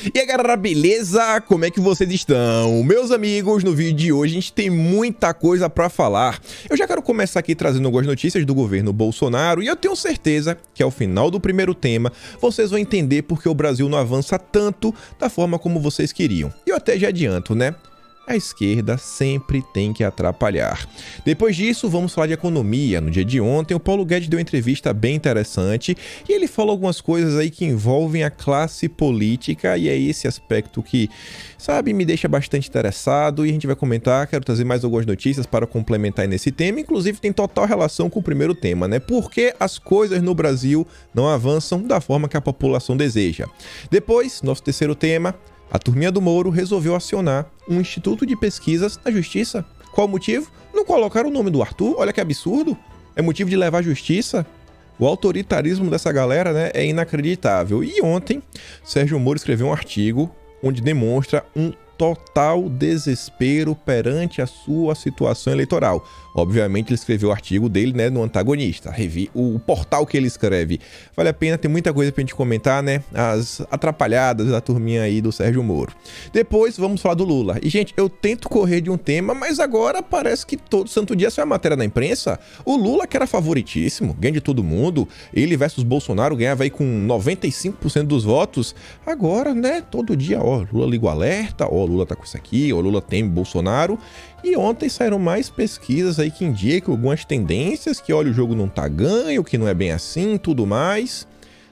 E aí galera, beleza? Como é que vocês estão? Meus amigos, no vídeo de hoje a gente tem muita coisa pra falar. Eu já quero começar aqui trazendo algumas notícias do governo Bolsonaro e eu tenho certeza que ao final do primeiro tema vocês vão entender porque o Brasil não avança tanto da forma como vocês queriam. E eu até já adianto, né? A esquerda sempre tem que atrapalhar. Depois disso, vamos falar de economia. No dia de ontem, o Paulo Guedes deu uma entrevista bem interessante e ele falou algumas coisas aí que envolvem a classe política e é esse aspecto que, sabe, me deixa bastante interessado e a gente vai comentar. Quero trazer mais algumas notícias para complementar nesse tema, inclusive tem total relação com o primeiro tema, né? Por que as coisas no Brasil não avançam da forma que a população deseja? Depois, nosso terceiro tema, a turminha do Moro resolveu acionar um instituto de pesquisas na justiça. Qual o motivo? Não colocaram o nome do Arthur? Olha que absurdo. É motivo de levar à justiça? O autoritarismo dessa galera, né, é inacreditável. E ontem, Sérgio Moro escreveu um artigo onde demonstra um total desespero perante a sua situação eleitoral. Obviamente ele escreveu o artigo dele, né, no Antagonista, o portal que ele escreve. Vale a pena, tem muita coisa pra gente comentar, né, as atrapalhadas da turminha aí do Sérgio Moro. Depois vamos falar do Lula. E gente, eu tento correr de um tema, mas agora parece que todo santo dia sai a matéria na imprensa. O Lula, que era favoritíssimo, ganha de todo mundo, ele versus Bolsonaro ganhava aí com 95% dos votos. Agora, né, todo dia, ó, Lula liga o alerta, ó, Lula tá com isso aqui, ó, Lula teme Bolsonaro. E ontem saíram mais pesquisas aí que indicam algumas tendências, que olha, o jogo não tá ganho, que não é bem assim, tudo mais.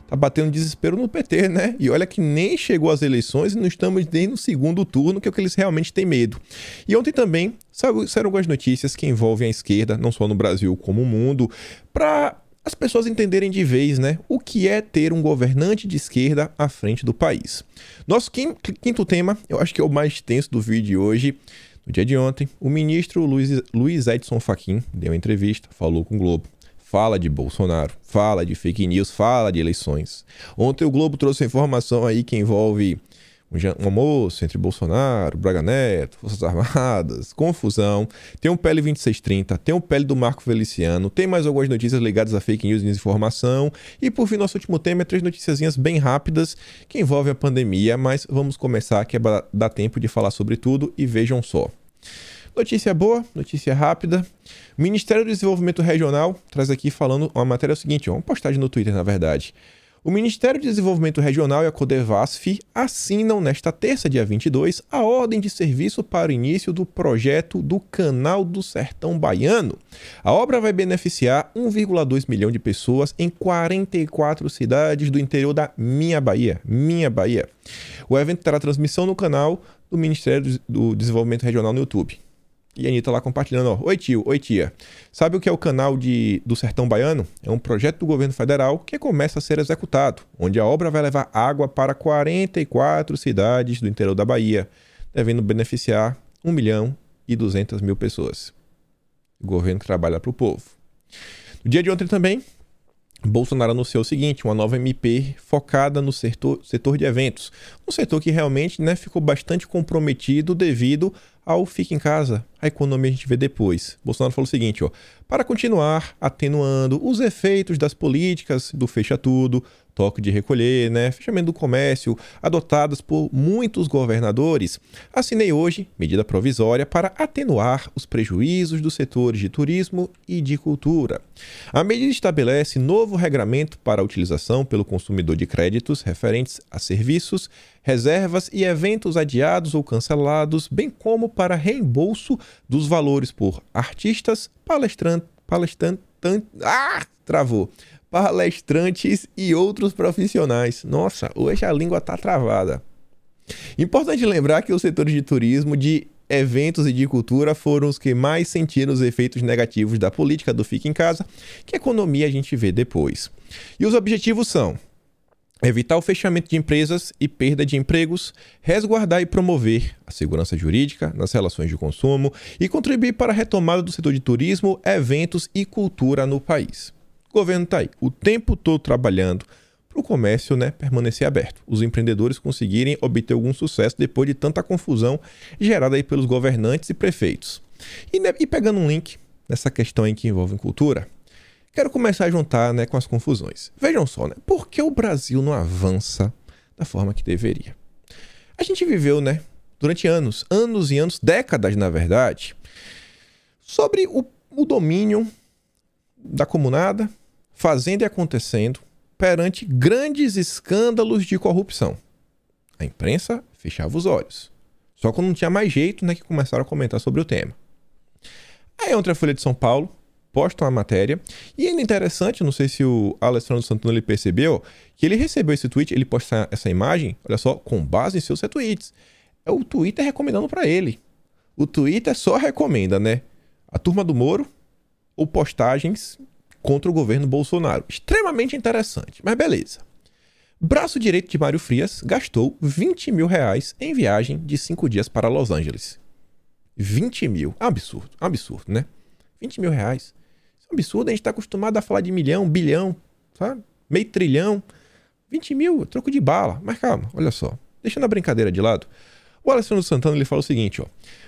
Tá batendo desespero no PT, né? E olha que nem chegou às eleições e não estamos nem no segundo turno, que é o que eles realmente têm medo. E ontem também saíram algumas notícias que envolvem a esquerda, não só no Brasil como no mundo, para as pessoas entenderem de vez, né, o que é ter um governante de esquerda à frente do país. Nosso quinto tema, eu acho que é o mais tenso do vídeo de hoje. No dia de ontem, o ministro Luiz Edson Fachin deu uma entrevista, falou com o Globo. Fala de Bolsonaro, fala de fake news, fala de eleições. Ontem o Globo trouxe informação aí que envolve um almoço entre Bolsonaro, Braga Neto, Forças Armadas, confusão. Tem um PL 2630, tem um PL do Marco Feliciano, tem mais algumas notícias ligadas a fake news e desinformação. E por fim, nosso último tema é 3 noticiazinhas bem rápidas que envolvem a pandemia, mas vamos começar que é para dar tempo de falar sobre tudo e vejam só. Notícia boa, notícia rápida. O Ministério do Desenvolvimento Regional traz aqui falando uma matéria seguinte, uma postagem no Twitter, na verdade. O Ministério do Desenvolvimento Regional e a Codevasf assinam nesta terça, dia 22, a ordem de serviço para o início do projeto do Canal do Sertão Baiano. A obra vai beneficiar 1,2 milhão de pessoas em 44 cidades do interior da minha Bahia. O evento terá transmissão no canal do Ministério do Desenvolvimento Regional no YouTube. E a Anitta lá compartilhando, ó, oi tio, oi tia. Sabe o que é o canal do Sertão Baiano? É um projeto do governo federal que começa a ser executado, onde a obra vai levar água para 44 cidades do interior da Bahia, devendo beneficiar 1.200.000 pessoas. O governo que trabalha para o povo. No dia de ontem também, Bolsonaro anunciou o seguinte, uma nova MP focada no setor de eventos. Um setor que realmente, né, ficou bastante comprometido devido ao fica em casa, a economia a gente vê depois. Bolsonaro falou o seguinte, ó, para continuar atenuando os efeitos das políticas do fecha tudo, toque de recolher, né, fechamento do comércio, adotadas por muitos governadores, assinei hoje medida provisória para atenuar os prejuízos dos setores de turismo e de cultura. A medida estabelece novo regramento para a utilização pelo consumidor de créditos referentes a serviços, reservas e eventos adiados ou cancelados, bem como para reembolso dos valores por artistas, palestrantes e outros profissionais. Nossa, hoje a língua tá travada. Importante lembrar que os setores de turismo, de eventos e de cultura foram os que mais sentiram os efeitos negativos da política do fica em casa, que a economia a gente vê depois. E os objetivos são evitar o fechamento de empresas e perda de empregos, resguardar e promover a segurança jurídica nas relações de consumo e contribuir para a retomada do setor de turismo, eventos e cultura no país. O governo está aí o tempo todo trabalhando para o comércio, né, permanecer aberto. Os empreendedores conseguirem obter algum sucesso depois de tanta confusão gerada aí pelos governantes e prefeitos. E pegando um link nessa questão aí que envolve cultura, quero começar a juntar, né, com as confusões. Vejam só, né, por que o Brasil não avança da forma que deveria? A gente viveu, né, durante anos e anos, décadas, na verdade, sobre o domínio da comunada, fazendo e acontecendo perante grandes escândalos de corrupção. A imprensa fechava os olhos. Só quando não tinha mais jeito, né, que começaram a comentar sobre o tema. Aí entra a Folha de São Paulo, posta uma matéria, e ainda interessante, não sei se o Alessandro Santana ele percebeu, que ele recebeu esse tweet, ele posta essa imagem, olha só, com base em seus retweets. É o Twitter recomendando para ele. O Twitter só recomenda, né, a turma do Moro ou postagens contra o governo Bolsonaro. Extremamente interessante, mas beleza. Braço direito de Mário Frias gastou 20 mil reais em viagem de 5 dias para Los Angeles. 20 mil. Absurdo, né? 20 mil reais. Isso é um absurdo, a gente tá acostumado a falar de milhão, bilhão, sabe? Meio trilhão. 20 mil, troco de bala. Mas calma, olha só. Deixando a brincadeira de lado, o Alessandro Santana ele fala o seguinte, ó.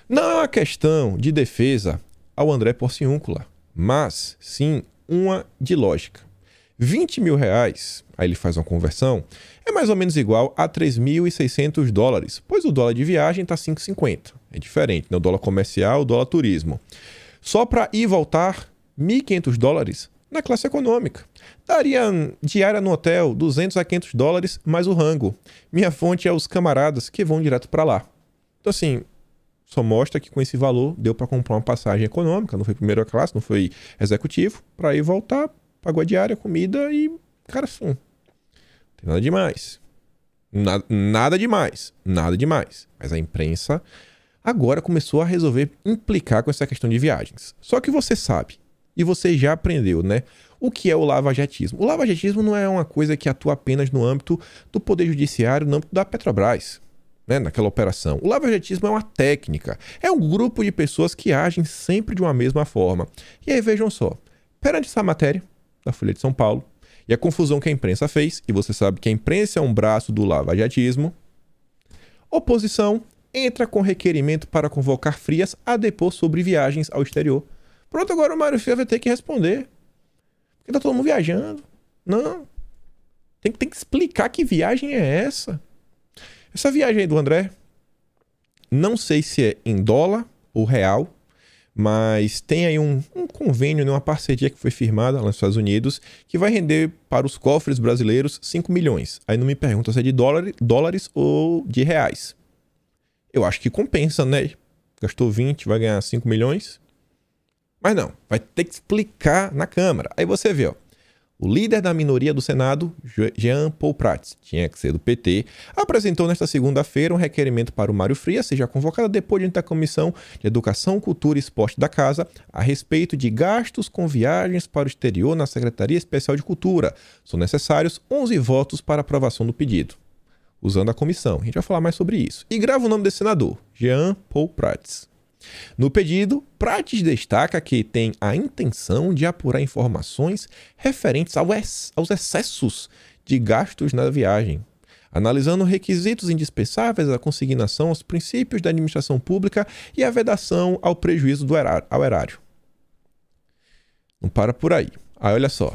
Não é uma questão de defesa ao André Porciúncula, mas sim uma de lógica. 20 mil reais, aí ele faz uma conversão, é mais ou menos igual a 3.600 dólares, pois o dólar de viagem está 5,50. É diferente, né? O dólar comercial, o dólar turismo. Só para ir e voltar, 1.500 dólares na classe econômica. Daria diária no hotel, 200 a 500 dólares mais o rango. Minha fonte é os camaradas que vão direto para lá. Então assim, só mostra que com esse valor deu para comprar uma passagem econômica, não foi primeira classe, não foi executivo, para ir e voltar, pagou a diária, comida e, cara, assim, não tem nada demais. Nada demais. Mas a imprensa agora começou a resolver implicar com essa questão de viagens. Só que você sabe, e você já aprendeu, né? O que é o lavajatismo? O lavajatismo não é uma coisa que atua apenas no âmbito do Poder Judiciário, no âmbito da Petrobras, né? Naquela operação. O lavajatismo é uma técnica. É um grupo de pessoas que agem sempre de uma mesma forma. E aí, vejam só. Perante essa matéria da Folha de São Paulo e a confusão que a imprensa fez, e você sabe que a imprensa é um braço do lavajatismo, oposição entra com requerimento para convocar Frias a depor sobre viagens ao exterior. Pronto, agora o Mário Frias vai ter que responder. Porque tá todo mundo viajando. Não. Tem que explicar que viagem é essa. Essa viagem aí do André, não sei se é em dólar ou real, mas tem aí um convênio, uma parceria que foi firmada lá nos Estados Unidos, que vai render para os cofres brasileiros 5 milhões. Aí não me pergunta se é de dólares ou de reais. Eu acho que compensa, né? Gastou 20, vai ganhar 5 milhões. Mas não, vai ter que explicar na Câmara. Aí você vê, ó. O líder da minoria do Senado, Jean Paul Prats, tinha que ser do PT, apresentou nesta segunda-feira um requerimento para o Mário Frias seja convocado depois da Comissão de Educação, Cultura e Esporte da Casa a respeito de gastos com viagens para o exterior na Secretaria Especial de Cultura. São necessários 11 votos para aprovação do pedido. Usando a comissão. A gente vai falar mais sobre isso. E grava o nome desse senador, Jean Paul Prats. No pedido, Prats destaca que tem a intenção de apurar informações referentes aos excessos de gastos na viagem, analisando requisitos indispensáveis à consignação aos princípios da administração pública e à vedação ao prejuízo ao erário. Não para por aí. Aí olha só,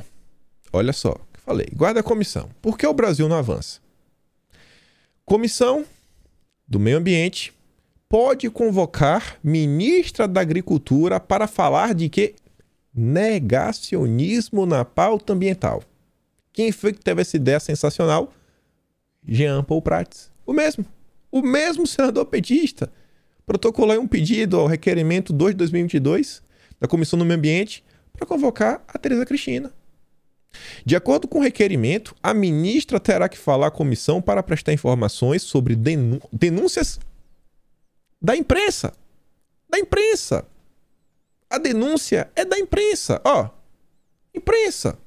que falei, guarda a comissão. Por que o Brasil não avança? Comissão do Meio Ambiente pode convocar ministra da Agricultura para falar de que negacionismo na pauta ambiental. Quem foi que teve essa ideia sensacional? Jean Paul Prats. O mesmo senador petista. Protocolou um pedido ao requerimento 2 de 2022 da Comissão do Meio Ambiente para convocar a Tereza Cristina. De acordo com o requerimento, a ministra terá que falar à comissão para prestar informações sobre denúncias da imprensa. A denúncia é da imprensa. Ó, imprensa.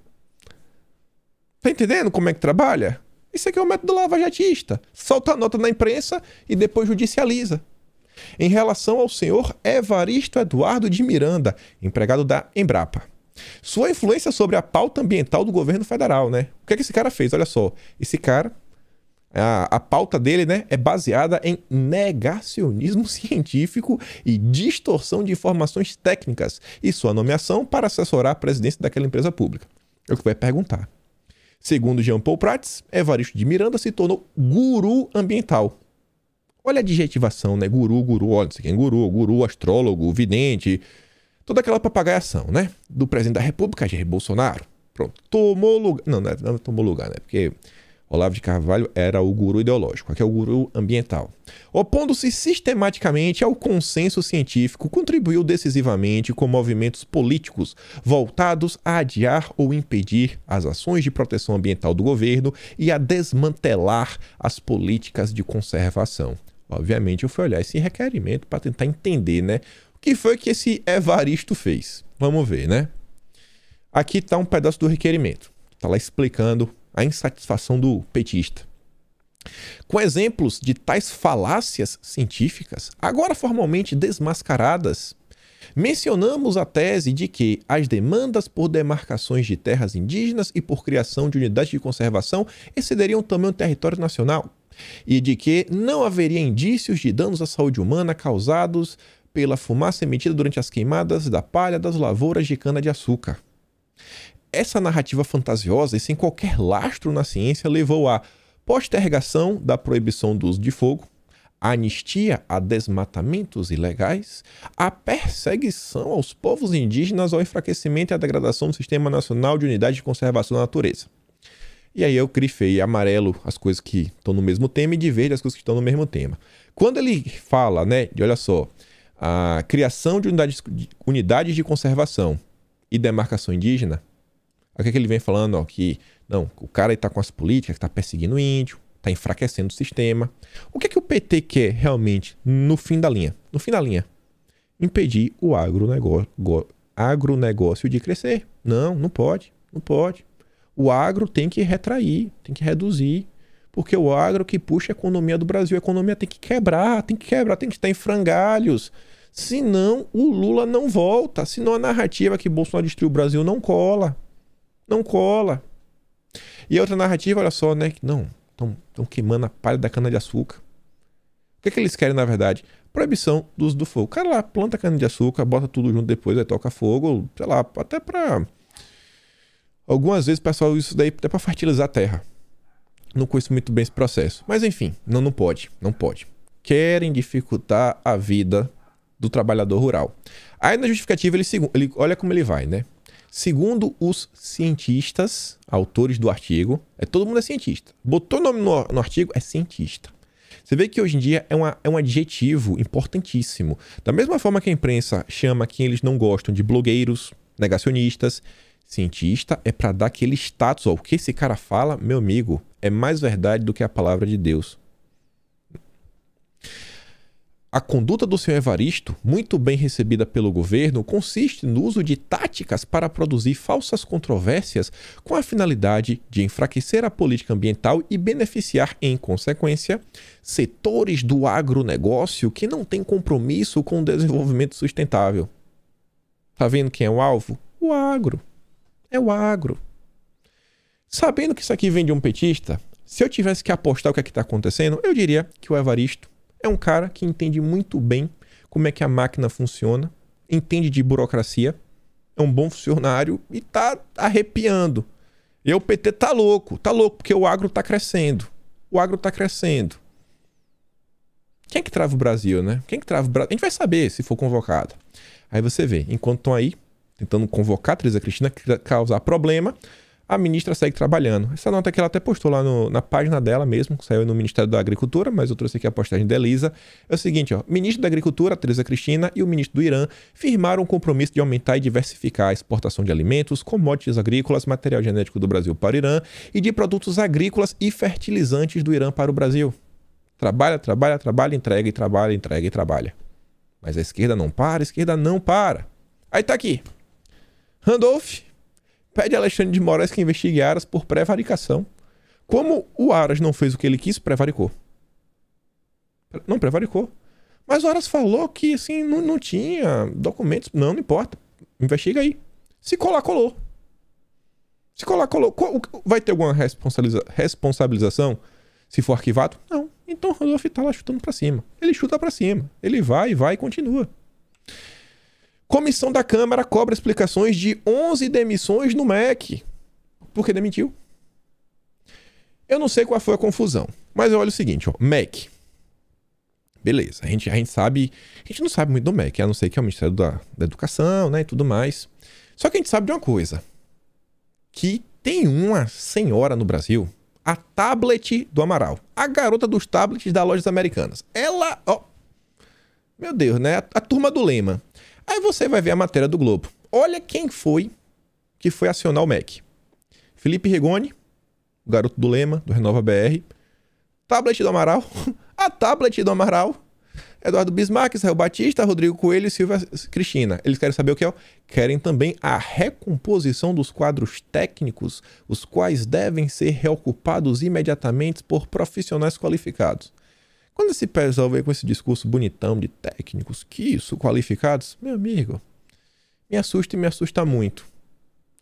Tá entendendo como é que trabalha? Isso aqui é o método lavajatista. Solta a nota na imprensa e depois judicializa. Em relação ao senhor Evaristo Eduardo de Miranda, empregado da Embrapa. Sua influência sobre a pauta ambiental do governo federal, né? O que é que esse cara fez? Olha só. Esse cara, a pauta dele, né, é baseada em negacionismo científico e distorção de informações técnicas e sua nomeação para assessorar a presidência daquela empresa pública. É o que vai perguntar. Segundo Jean Paul Prats, Evaristo de Miranda se tornou guru ambiental. Olha a adjetivação, né? Guru, olha, não sei quem é guru, astrólogo, vidente, toda aquela papagaiação, né? Do presidente da República, Jair Bolsonaro. Pronto, tomou lugar. Não tomou lugar, né? Porque Olavo de Carvalho era o guru ideológico, aqui é o guru ambiental. Opondo-se sistematicamente ao consenso científico, contribuiu decisivamente com movimentos políticos voltados a adiar ou impedir as ações de proteção ambiental do governo e a desmantelar as políticas de conservação. Obviamente, eu fui olhar esse requerimento para tentar entender, né? O que foi que esse Evaristo fez? Vamos ver, né? Aqui está um pedaço do requerimento. Está lá explicando a insatisfação do petista. Com exemplos de tais falácias científicas, agora formalmente desmascaradas, mencionamos a tese de que as demandas por demarcações de terras indígenas e por criação de unidades de conservação excederiam também o território nacional, e de que não haveria indícios de danos à saúde humana causados pela fumaça emitida durante as queimadas da palha das lavouras de cana-de-açúcar. Essa narrativa fantasiosa e sem qualquer lastro na ciência levou à postergação da proibição do uso de fogo, a anistia a desmatamentos ilegais, a perseguição aos povos indígenas, ao enfraquecimento e à degradação do Sistema Nacional de Unidade de Conservação da Natureza. E aí eu grifei amarelo as coisas que estão no mesmo tema e de verde as coisas que estão no mesmo tema. Quando ele fala, né, de, olha só, a criação de unidades de conservação e demarcação indígena, o que é que ele vem falando? Ó, que não, o cara está com as políticas, está perseguindo o índio, está enfraquecendo o sistema. O que é que o PT quer realmente no fim da linha? No fim da linha, impedir o agronegócio de crescer. Não pode. O agro tem que retrair, tem que reduzir, porque o agro que puxa a economia do Brasil, a economia tem que quebrar, tem que estar em frangalhos. Senão o Lula não volta, senão a narrativa que Bolsonaro destruiu o Brasil não cola. Não cola. E a outra narrativa, olha só, né? Não, estão queimando a palha da cana-de-açúcar. O que é que eles querem, na verdade? Proibição do uso do fogo. O cara lá planta cana-de-açúcar, bota tudo junto depois, aí toca fogo, sei lá, até pra... Algumas vezes o pessoal usa isso daí até pra fertilizar a terra. Não conheço muito bem esse processo. Mas enfim, não pode. Querem dificultar a vida do trabalhador rural. Aí na justificativa ele olha como ele vai, né? Segundo os cientistas, autores do artigo, todo mundo é cientista. Botou o nome no artigo, é cientista. Você vê que hoje em dia é um adjetivo importantíssimo. Da mesma forma que a imprensa chama quem eles não gostam de blogueiros, negacionistas, cientista é para dar aquele status. Ó, o que esse cara fala, meu amigo, é mais verdade do que a palavra de Deus. A conduta do senhor Evaristo, muito bem recebida pelo governo, consiste no uso de táticas para produzir falsas controvérsias com a finalidade de enfraquecer a política ambiental e beneficiar, em consequência, setores do agronegócio que não têm compromisso com o desenvolvimento sustentável. Tá vendo quem é o alvo? O agro. É o agro. Sabendo que isso aqui vem de um petista, se eu tivesse que apostar o que é que está acontecendo, eu diria que o Evaristo é um cara que entende muito bem como é que a máquina funciona, entende de burocracia, é um bom funcionário e tá arrepiando. E o PT tá louco, porque o agro tá crescendo. Quem é que trava o Brasil, né? A gente vai saber se for convocado. Aí você vê, enquanto estão aí tentando convocar a Tereza Cristina, causar problema, a ministra segue trabalhando. Essa nota que ela até postou lá na página dela mesmo, que saiu no Ministério da Agricultura, mas eu trouxe aqui a postagem da Elisa. É o seguinte, ó, ministro da Agricultura, Tereza Cristina, e o ministro do Irã firmaram um compromisso de aumentar e diversificar a exportação de alimentos, commodities agrícolas, material genético do Brasil para o Irã e de produtos agrícolas e fertilizantes do Irã para o Brasil. Trabalha, entrega e trabalha. Mas a esquerda não para, Aí tá aqui. Randolph pede a Alexandre de Moraes que investigue Aras por prevaricação. Como o Aras não fez o que ele quis, prevaricou. Não prevaricou. Mas o Aras falou que assim, não tinha documentos. Não importa. Investiga aí. Se colar, colou. Vai ter alguma responsabilização se for arquivado? Não. Então o Randolph tá lá chutando pra cima. Ele chuta pra cima. Ele vai e continua. Comissão da Câmara cobra explicações de 11 demissões no MEC. Por que demitiu? Eu não sei qual foi a confusão, mas olha o seguinte, ó, MEC. Beleza, a gente sabe, a gente não sabe muito do MEC, a não ser que é o Ministério da Educação, né, e tudo mais. Só que a gente sabe de uma coisa, que tem uma senhora no Brasil, a tablet do Amaral, a garota dos tablets das lojas americanas. Ela, ó, meu Deus, né, a turma do Lema. Aí você vai ver a matéria do Globo. Olha quem foi que foi acionar o MEC. Felipe Rigoni, o garoto do Lema, do Renova BR. Tablet do Amaral, a tablet do Amaral, Eduardo Bismarck, Israel Batista, Rodrigo Coelho e Silvia Cristina. Eles querem saber o que é? Querem também a recomposição dos quadros técnicos, os quais devem ser reocupados imediatamente por profissionais qualificados. Quando esse pessoal vem com esse discurso bonitão de técnicos, que isso, qualificados, meu amigo, me assusta e me assusta muito.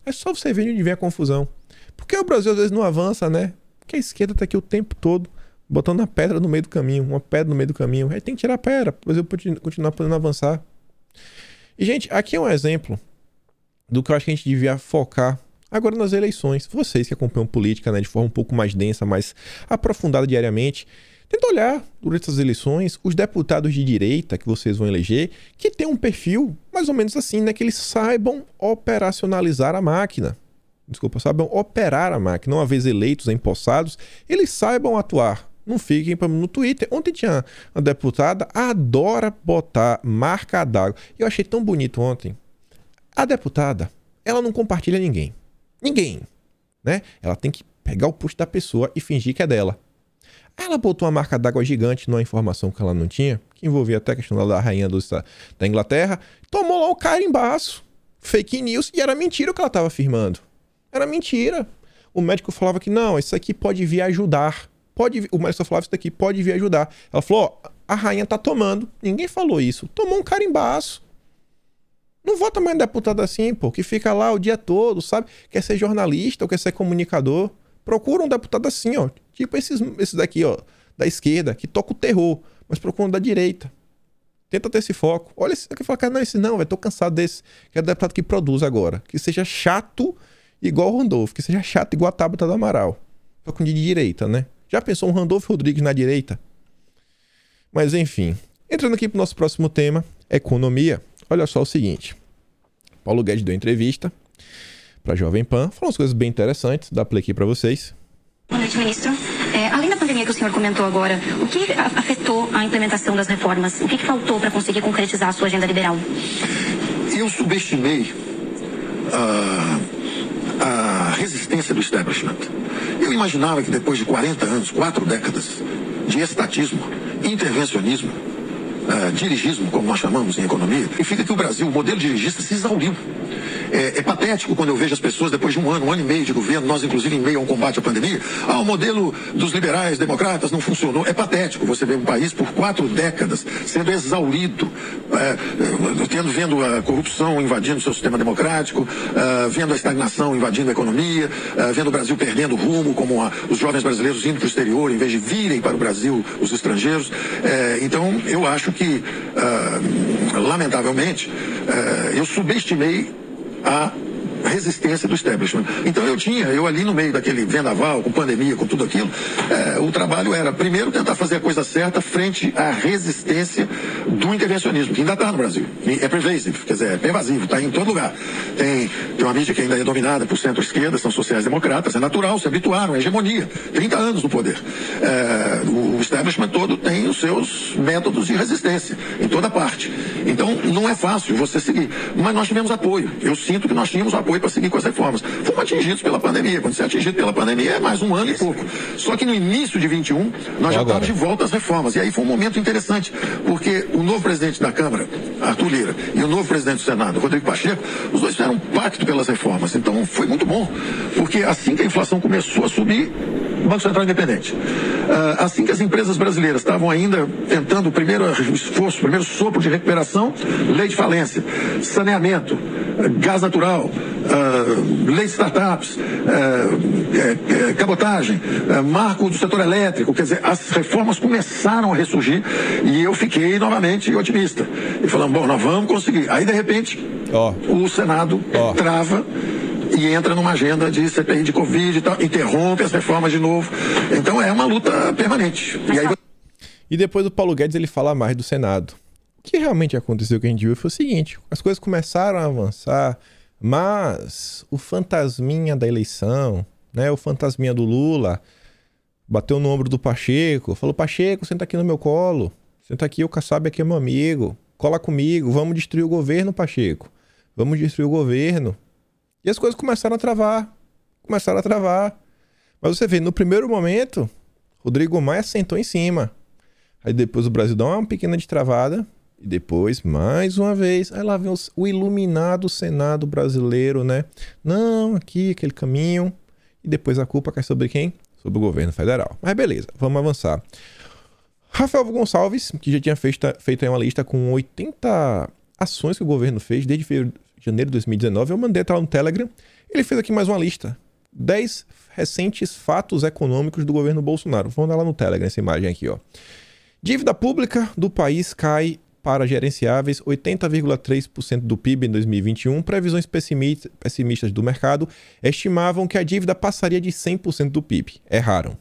É só você ver onde vem a confusão. Porque o Brasil às vezes não avança, né? Porque a esquerda tá aqui o tempo todo botando uma pedra no meio do caminho, uma pedra no meio do caminho. Aí tem que tirar a pedra, para o Brasil continuar podendo avançar. E, gente, aqui é um exemplo do que eu acho que a gente devia focar agora nas eleições. Vocês que acompanham política, né, de forma um pouco mais densa, mais aprofundada diariamente, tenta olhar durante essas eleições os deputados de direita que vocês vão eleger, que tem um perfil mais ou menos assim, né, que eles saibam operacionalizar a máquina. Desculpa, saibam operar a máquina. Uma vez eleitos, empossados, eles saibam atuar. Não fiquem no Twitter. Ontem tinha uma deputada, adora botar marca d'água. Eu achei tão bonito ontem. A deputada, ela não compartilha ninguém. Ninguém. Né? Ela tem que pegar o post da pessoa e fingir que é dela. Ela botou uma marca d'água gigante numa informação que ela não tinha, que envolvia até a questão da rainha da Inglaterra. Tomou lá o carimbaço. Fake news. E era mentira o que ela estava afirmando. Era mentira. O médico falava que não, isso aqui pode vir ajudar. O médico falava que isso daqui pode vir ajudar. Ela falou, ó, a rainha tá tomando. Ninguém falou isso. Tomou um carimbaço. Não vota mais em deputado assim, pô, que fica lá o dia todo, sabe? Quer ser jornalista ou quer ser comunicador. Procura um deputado assim, ó. Tipo esses daqui, ó, da esquerda, que toca o terror. Mas procura um da direita. Tenta ter esse foco. Olha esse aqui e fala, cara, não, esse não, velho, tô cansado desse. Quero deputado que produz agora. Que seja chato igual o Randolfo, que seja chato igual a Tabata do Amaral. Só com de direita, né? Já pensou um Randolfo Rodrigues na direita? Mas enfim, entrando aqui pro nosso próximo tema, economia. Olha só o seguinte. Paulo Guedes deu entrevista pra Jovem Pan, falou umas coisas bem interessantes, dá play aqui pra vocês. Boa noite, ministro. Além da pandemia que o senhor comentou agora, o que afetou a implementação das reformas? O que faltou para conseguir concretizar a sua agenda liberal? Eu subestimei a resistência do establishment. Eu imaginava que depois de 40 anos, 4 décadas de estatismo, intervencionismo, dirigismo, como nós chamamos em economia, significa que o Brasil, o modelo dirigista, se exauriu. É patético quando eu vejo as pessoas, depois de um ano e meio de governo, nós inclusive em meio a um combate à pandemia, o modelo dos liberais, democratas não funcionou. É patético você ver um país por 4 décadas sendo exaurido, vendo a corrupção invadindo o seu sistema democrático, vendo a estagnação invadindo a economia, vendo o Brasil perdendo rumo, como os jovens brasileiros indo para o exterior em vez de virem para o Brasil os estrangeiros. Então eu acho que, lamentavelmente, eu subestimei a resistência do establishment. Então eu ali no meio daquele vendaval, com pandemia, com tudo aquilo, o trabalho era, primeiro, tentar fazer a coisa certa frente à resistência do intervencionismo, que ainda está no Brasil. É pervasive, quer dizer, é pervasivo, está em todo lugar. Tem uma mídia que ainda é dominada por centro-esquerda, são sociais-democratas, é natural, se habituaram, é hegemonia, 30 anos no poder. O establishment todo tem os seus métodos de resistência, em toda parte. Então, não é fácil você seguir. Mas nós tivemos apoio. Eu sinto que nós tínhamos apoio para seguir com as reformas. Fomos atingidos pela pandemia. Quando você é atingido pela pandemia, é mais um ano e pouco. Só que no início de 21, nós já estávamos de volta às reformas. E aí foi um momento interessante, porque o novo presidente da Câmara, Arthur Lira, e o novo presidente do Senado, Rodrigo Pacheco, os dois fizeram um pacto pelas reformas. Então foi muito bom, porque assim que a inflação começou a subir, o Banco Central independente. Assim que as empresas brasileiras estavam ainda tentando o primeiro esforço, o primeiro sopro de recuperação, lei de falência, saneamento, gás natural, lei de startups, cabotagem, marco do setor elétrico, quer dizer, as reformas começaram a ressurgir e eu fiquei novamente otimista. E falando, bom, nós vamos conseguir. Aí, de repente, o Senado trava e entra numa agenda de CPI de Covid e tal, interrompe as reformas de novo. Então é uma luta permanente. E aí... E depois o Paulo Guedes ele fala mais do Senado. O que realmente aconteceu que a gente viu foi o seguinte: as coisas começaram a avançar, mas o fantasminha da eleição, né, o fantasminha do Lula, bateu no ombro do Pacheco, falou: Pacheco, senta aqui no meu colo, senta aqui, o Kassab aqui é meu amigo, cola comigo, vamos destruir o governo, Pacheco, vamos destruir o governo. E as coisas começaram a travar. Mas você vê, no primeiro momento, Rodrigo Maia sentou em cima. Aí depois o Brasil dá uma pequena destravada. E depois, mais uma vez, aí lá vem o iluminado Senado brasileiro, né? Não, aqui, aquele caminho. E depois a culpa cai sobre quem? Sobre o governo federal. Mas beleza, vamos avançar. Rafael Gonçalves, que já tinha feito aí uma lista com 80 ações que o governo fez desde janeiro de 2019. Eu mandei lá no Telegram. Ele fez aqui mais uma lista. 10 recentes fatos econômicos do governo Bolsonaro. Vamos dar lá no Telegram essa imagem aqui, ó. Dívida pública do país cai para gerenciáveis 80,3% do PIB em 2021. Previsões pessimistas do mercado estimavam que a dívida passaria de 100% do PIB. Erraram.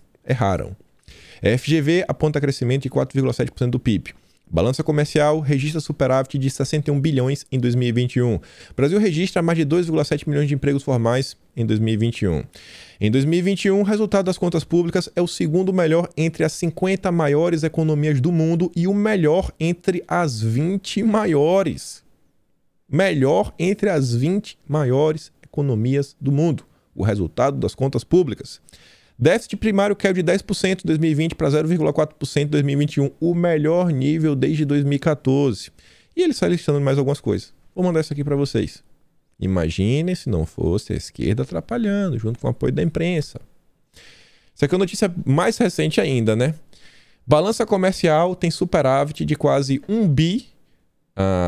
A FGV aponta crescimento de 4,7% do PIB. Balança comercial registra superávit de 61 bilhões em 2021. O Brasil registra mais de 2,7 milhões de empregos formais em 2021. Em 2021, o resultado das contas públicas é o segundo melhor entre as 50 maiores economias do mundo e o melhor entre as 20 maiores. Melhor entre as 20 maiores economias do mundo. O resultado das contas públicas. Déficit primário caiu de 10% em 2020 para 0,4% em 2021, o melhor nível desde 2014. E ele sai listando mais algumas coisas. Vou mandar isso aqui para vocês. Imaginem se não fosse a esquerda atrapalhando, junto com o apoio da imprensa. Isso aqui é uma notícia mais recente ainda, né? Balança comercial tem superávit de quase 1 bi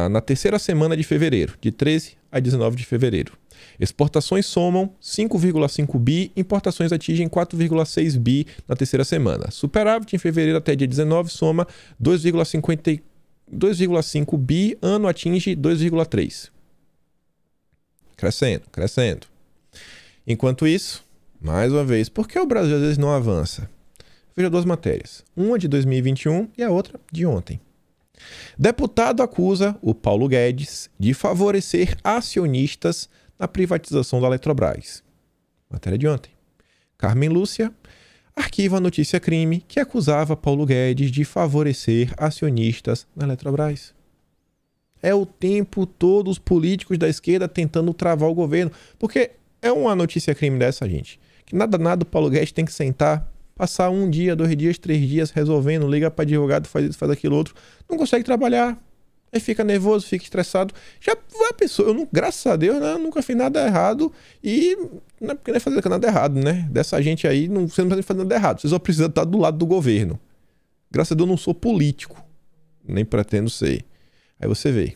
na terceira semana de fevereiro, de 13 a 19 de fevereiro. Exportações somam 5,5 bi, importações atingem 4,6 bi na terceira semana. Superávit em fevereiro até dia 19 soma 2,5 bi, ano atinge 2,3. Crescendo. Enquanto isso, mais uma vez, por que o Brasil às vezes não avança? Veja duas matérias, uma de 2021 e a outra de ontem. Deputado acusa o Paulo Guedes de favorecer acionistas na privatização da Eletrobras. Matéria de ontem. Carmen Lúcia arquiva a notícia crime que acusava Paulo Guedes de favorecer acionistas na Eletrobras. É o tempo todo os políticos da esquerda tentando travar o governo. Porque é uma notícia crime dessa, gente. Que nada o Paulo Guedes tem que sentar, passar 1 dia, 2 dias, 3 dias resolvendo, liga para advogado, faz isso, faz aquilo outro. Não consegue trabalhar. Aí fica nervoso, fica estressado. Já a pessoa, graças a Deus, né, eu nunca fiz nada errado. E não é porque não é fazer nada errado, né? Dessa gente aí, você não precisa fazer nada errado. Você só precisa estar do lado do governo. Graças a Deus eu não sou político. Nem pretendo ser. Aí você vê.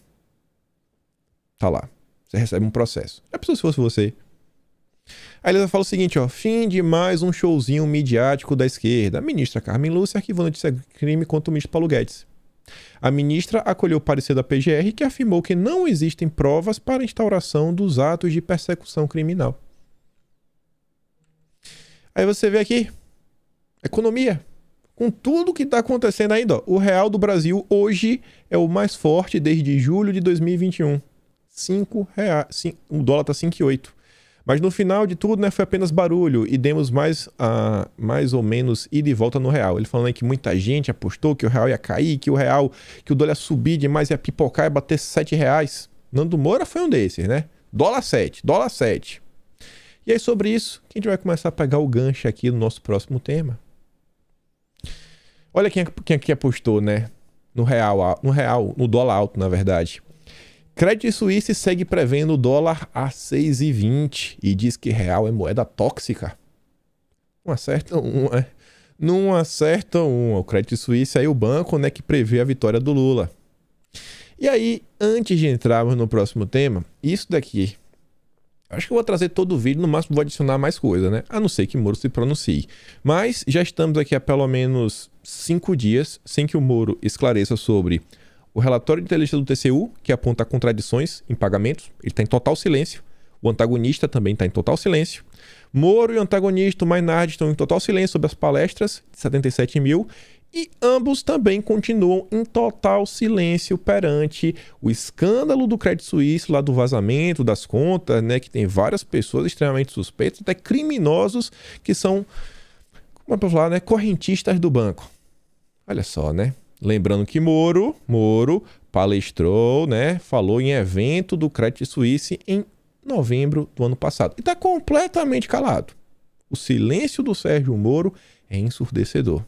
Tá lá. Você recebe um processo. Já pensou se fosse você? Aí ele fala o seguinte, ó. Fim de mais um showzinho midiático da esquerda. A ministra Carmen Lúcia arquivou notícia crime contra o ministro Paulo Guedes. A ministra acolheu o parecer da PGR que afirmou que não existem provas para a instauração dos atos de persecução criminal. Aí você vê aqui, economia. Com tudo que está acontecendo ainda, ó, o real do Brasil hoje é o mais forte desde julho de 2021. R$5. O dólar está 5,8. Mas no final de tudo, né, foi apenas barulho e demos mais ou menos ida e volta no real. Ele falando aí que muita gente apostou que o real ia cair, que o dólar ia subir demais, ia pipocar e bater R$7. Nando Moura foi um desses, né? Dólar 7. E aí sobre isso, que a gente vai começar a pegar o gancho aqui no nosso próximo tema. Olha quem aqui apostou, né? No dólar alto, na verdade. Credit Suisse segue prevendo o dólar a 6,20 e diz que real é moeda tóxica. Não acertam uma. O Credit Suisse aí o banco, né, que prevê a vitória do Lula. E aí, antes de entrarmos no próximo tema, isso daqui, acho que eu vou trazer todo o vídeo, no máximo vou adicionar mais coisa, né? A não ser que Moro se pronuncie. Mas já estamos aqui há pelo menos 5 dias sem que o Moro esclareça sobre o relatório de inteligência do TCU, que aponta contradições em pagamentos. Ele está em total silêncio. O antagonista também está em total silêncio. Moro e o antagonista, o Mainardi, estão em total silêncio sobre as palestras de 77 mil. E ambos também continuam em total silêncio perante o escândalo do Credit Suisse, lá do vazamento das contas, né? Que tem várias pessoas extremamente suspeitas, até criminosos, que são, como é para falar, né? Correntistas do banco. Olha só, né? Lembrando que Moro palestrou, né? Falou em evento do Credit Suisse em novembro do ano passado. E está completamente calado. O silêncio do Sérgio Moro é ensurdecedor.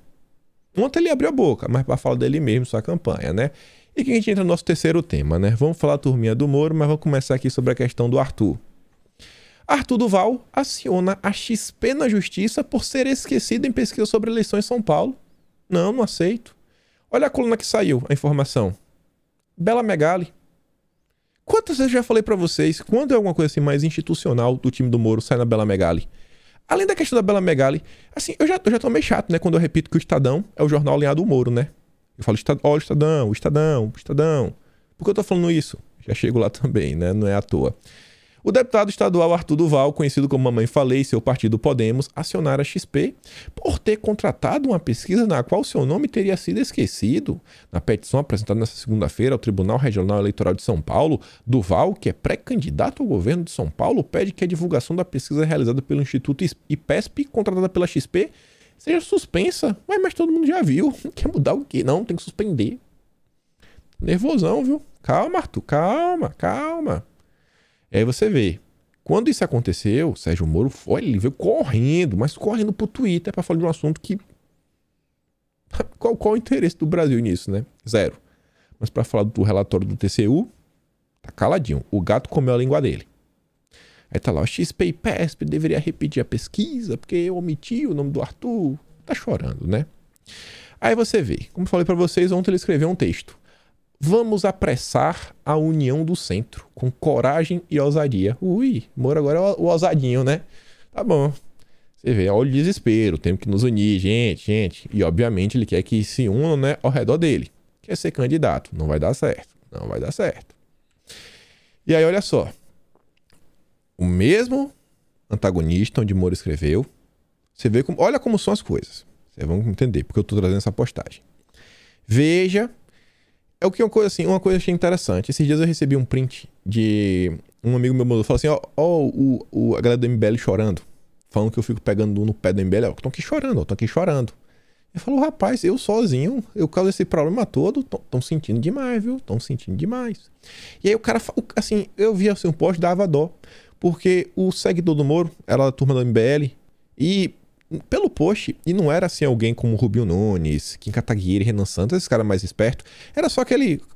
Ontem ele abriu a boca, mas para falar dele mesmo, sua campanha, né? E aqui a gente entra no nosso terceiro tema, né? Vamos falar a turminha do Moro, mas vamos começar aqui sobre a questão do Arthur. Arthur Duval aciona a XP na justiça por ser esquecido em pesquisa sobre eleições em São Paulo. Não aceito. Olha a coluna que saiu, a informação. Bela Megali. Quantas vezes eu já falei para vocês, quando é alguma coisa assim mais institucional do time do Moro, sai na Bela Megali? Além da questão da Bela Megali, assim, eu já tô meio chato, né? Quando eu repito que o Estadão é o jornal alinhado ao Moro, né? Eu falo, ó, o Estadão. Por que eu tô falando isso? Já chego lá também, né? Não é à toa. O deputado estadual Arthur Duval, conhecido como Mamãe Falei, e seu partido Podemos, acionaram a XP por ter contratado uma pesquisa na qual seu nome teria sido esquecido. Na petição apresentada nesta segunda-feira ao Tribunal Regional Eleitoral de São Paulo, Duval, que é pré-candidato ao governo de São Paulo, pede que a divulgação da pesquisa realizada pelo Instituto IPESP, contratada pela XP, seja suspensa. Mas todo mundo já viu. Quer mudar o quê? Não, tem que suspender. Nervosão, viu? Calma, Arthur, calma. E aí você vê, quando isso aconteceu, Sérgio Moro ele veio correndo, mas correndo pro Twitter para falar de um assunto que... Qual o interesse do Brasil nisso, né? Zero. Mas para falar do relatório do TCU, tá caladinho. O gato comeu a língua dele. Aí tá lá, o XP e PESP deveria repetir a pesquisa, porque eu omiti o nome do Arthur. Tá chorando, né? Aí você vê, como eu falei para vocês, ontem ele escreveu um texto. Vamos apressar a união do centro, com coragem e ousadia. Ui, Moro agora é o ousadinho, né? Tá bom. Você vê, olha o desespero, temos que nos unir, gente. E obviamente ele quer que se unam, né, ao redor dele. Quer ser candidato, não vai dar certo. E aí, olha só. O mesmo antagonista onde Moro escreveu, você vê como, olha como são as coisas. Vocês vão entender porque eu tô trazendo essa postagem. Veja... É o que uma coisa assim, uma coisa que achei interessante. Esses dias eu recebi um print de um amigo meu mandou, falou assim, a galera do MBL chorando, falando que eu fico pegando no pé do MBL, estão aqui chorando. Eu falo, rapaz, eu sozinho, eu causo esse problema todo, estão sentindo demais, viu? Estão sentindo demais. E aí o cara, assim, eu vi assim, um post, dava dó, porque o seguidor do Moro era da turma do MBL e pelo post, e não era assim alguém como Rubinho Nunes, Kim Kataguiri, Renan Santos, esse cara mais esperto, era só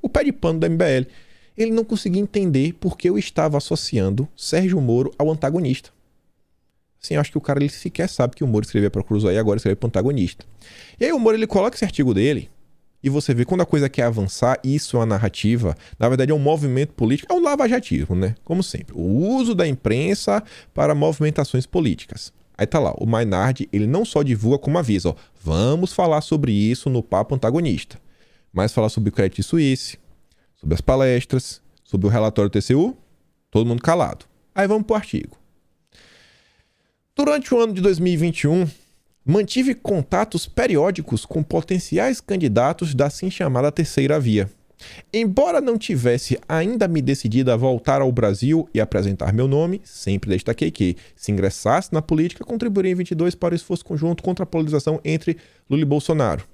o pé de pano da MBL. Ele não conseguia entender porque eu estava associando Sérgio Moro ao antagonista. Assim, eu acho que o cara ele sequer sabe que o Moro escrevia para o Cruzoé e agora escreve para o antagonista. E aí o Moro ele coloca esse artigo dele, e você vê quando a coisa quer avançar, isso é uma narrativa, na verdade é um movimento político, é um lavajatismo, né? Como sempre, o uso da imprensa para movimentações políticas. Aí tá lá, o Maynard, ele não só divulga como avisa, ó, vamos falar sobre isso no papo antagonista, mas falar sobre o Credit Suisse, sobre as palestras, sobre o relatório do TCU, todo mundo calado. Aí vamos pro artigo. Durante o ano de 2021, mantive contatos periódicos com potenciais candidatos da assim chamada terceira via. Embora não tivesse ainda me decidido a voltar ao Brasil e apresentar meu nome, sempre destaquei que, se ingressasse na política, contribuiria em 22 para o esforço conjunto contra a polarização entre Lula e Bolsonaro.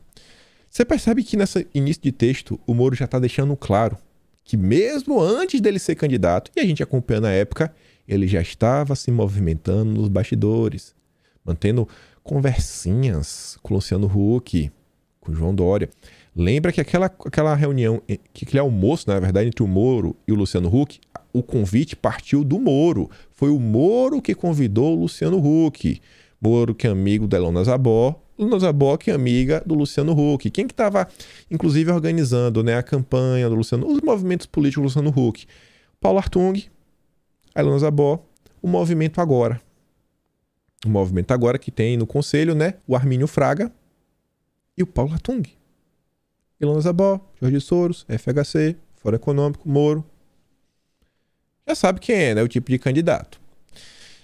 Você percebe que nesse início de texto, o Moro já está deixando claro que mesmo antes dele ser candidato, e a gente acompanhando a época, ele já estava se movimentando nos bastidores, mantendo conversinhas com o Luciano Huck, com o João Dória. Lembra que aquela reunião, que aquele almoço, na verdade, entre o Moro e o Luciano Huck, o convite partiu do Moro. Foi o Moro que convidou o Luciano Huck. Moro que é amigo da Ilona Zabó, Ilona Zabó que é amiga do Luciano Huck. Quem que estava, inclusive, organizando, né, a campanha do Luciano, os movimentos políticos do Luciano Huck? Paulo Artung, a Ilona Zabó, o Movimento Agora. O Movimento Agora que tem no conselho, né, o Armínio Fraga e o Paulo Artung. Ilona Zabó, Jorge Soros, FHC, Fórum Econômico, Moro. Já sabe quem é, né? O tipo de candidato.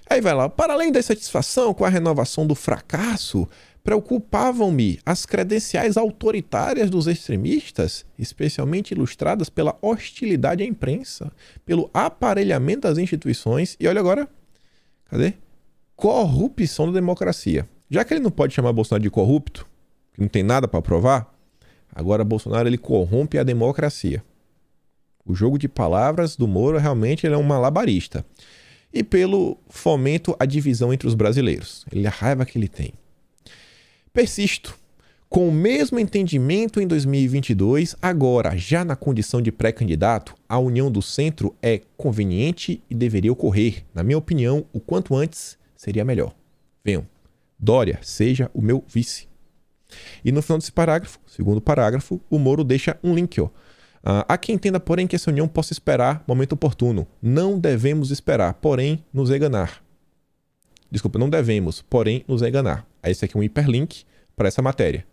Aí vai lá. Para além da insatisfação com a renovação do fracasso, Preocupavam-me as credenciais autoritárias dos extremistas, especialmente ilustradas pela hostilidade à imprensa, pelo aparelhamento das instituições e, olha agora, cadê? Corrupção da democracia. Já que ele não pode chamar Bolsonaro de corrupto, que não tem nada para provar, agora Bolsonaro ele corrompe a democracia. O jogo de palavras do Moro realmente ele é um malabarista. E pelo fomento à divisão entre os brasileiros. Ele a raiva que ele tem. Persisto. Com o mesmo entendimento em 2022, agora, já na condição de pré-candidato, a união do centro é conveniente e deveria ocorrer. Na minha opinião, o quanto antes seria melhor. Venham. Dória, seja o meu vice. E no final desse parágrafo, segundo parágrafo, o Moro deixa um link, ó. Há quem entenda, porém, que essa união possa esperar momento oportuno. Não devemos esperar, porém, nos enganar. Desculpa, não devemos, porém, nos enganar. Esse aqui é um hiperlink para essa matéria.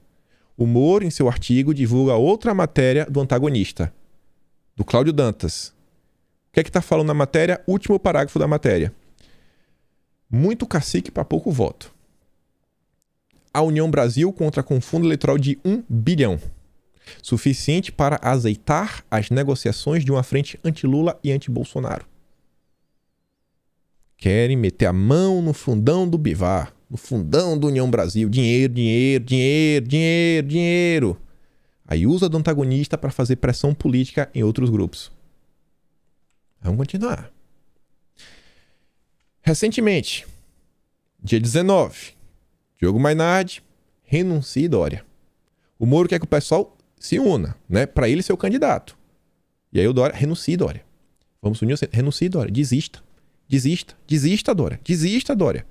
O Moro, em seu artigo, divulga outra matéria do antagonista, do Cláudio Dantas. O que é que está falando na matéria? Último parágrafo da matéria. Muito cacique para pouco voto. A União Brasil contra com fundo eleitoral de 1 bilhão. Suficiente para azeitar as negociações de uma frente anti-Lula e anti-Bolsonaro. Querem meter a mão no fundão do Bivar, no fundão do União Brasil. Dinheiro, dinheiro, dinheiro, dinheiro, dinheiro. Aí usa do antagonista para fazer pressão política em outros grupos. Vamos continuar. Recentemente, dia 19, Diogo Mainardi renuncia e Dória. O Moro quer que o pessoal se una, né? Para ele ser o candidato. E aí o Dória, renuncie, Dória. Vamos unir, renuncie, Dória. Desista. Desista. Desista, Dória. Desista, Dória.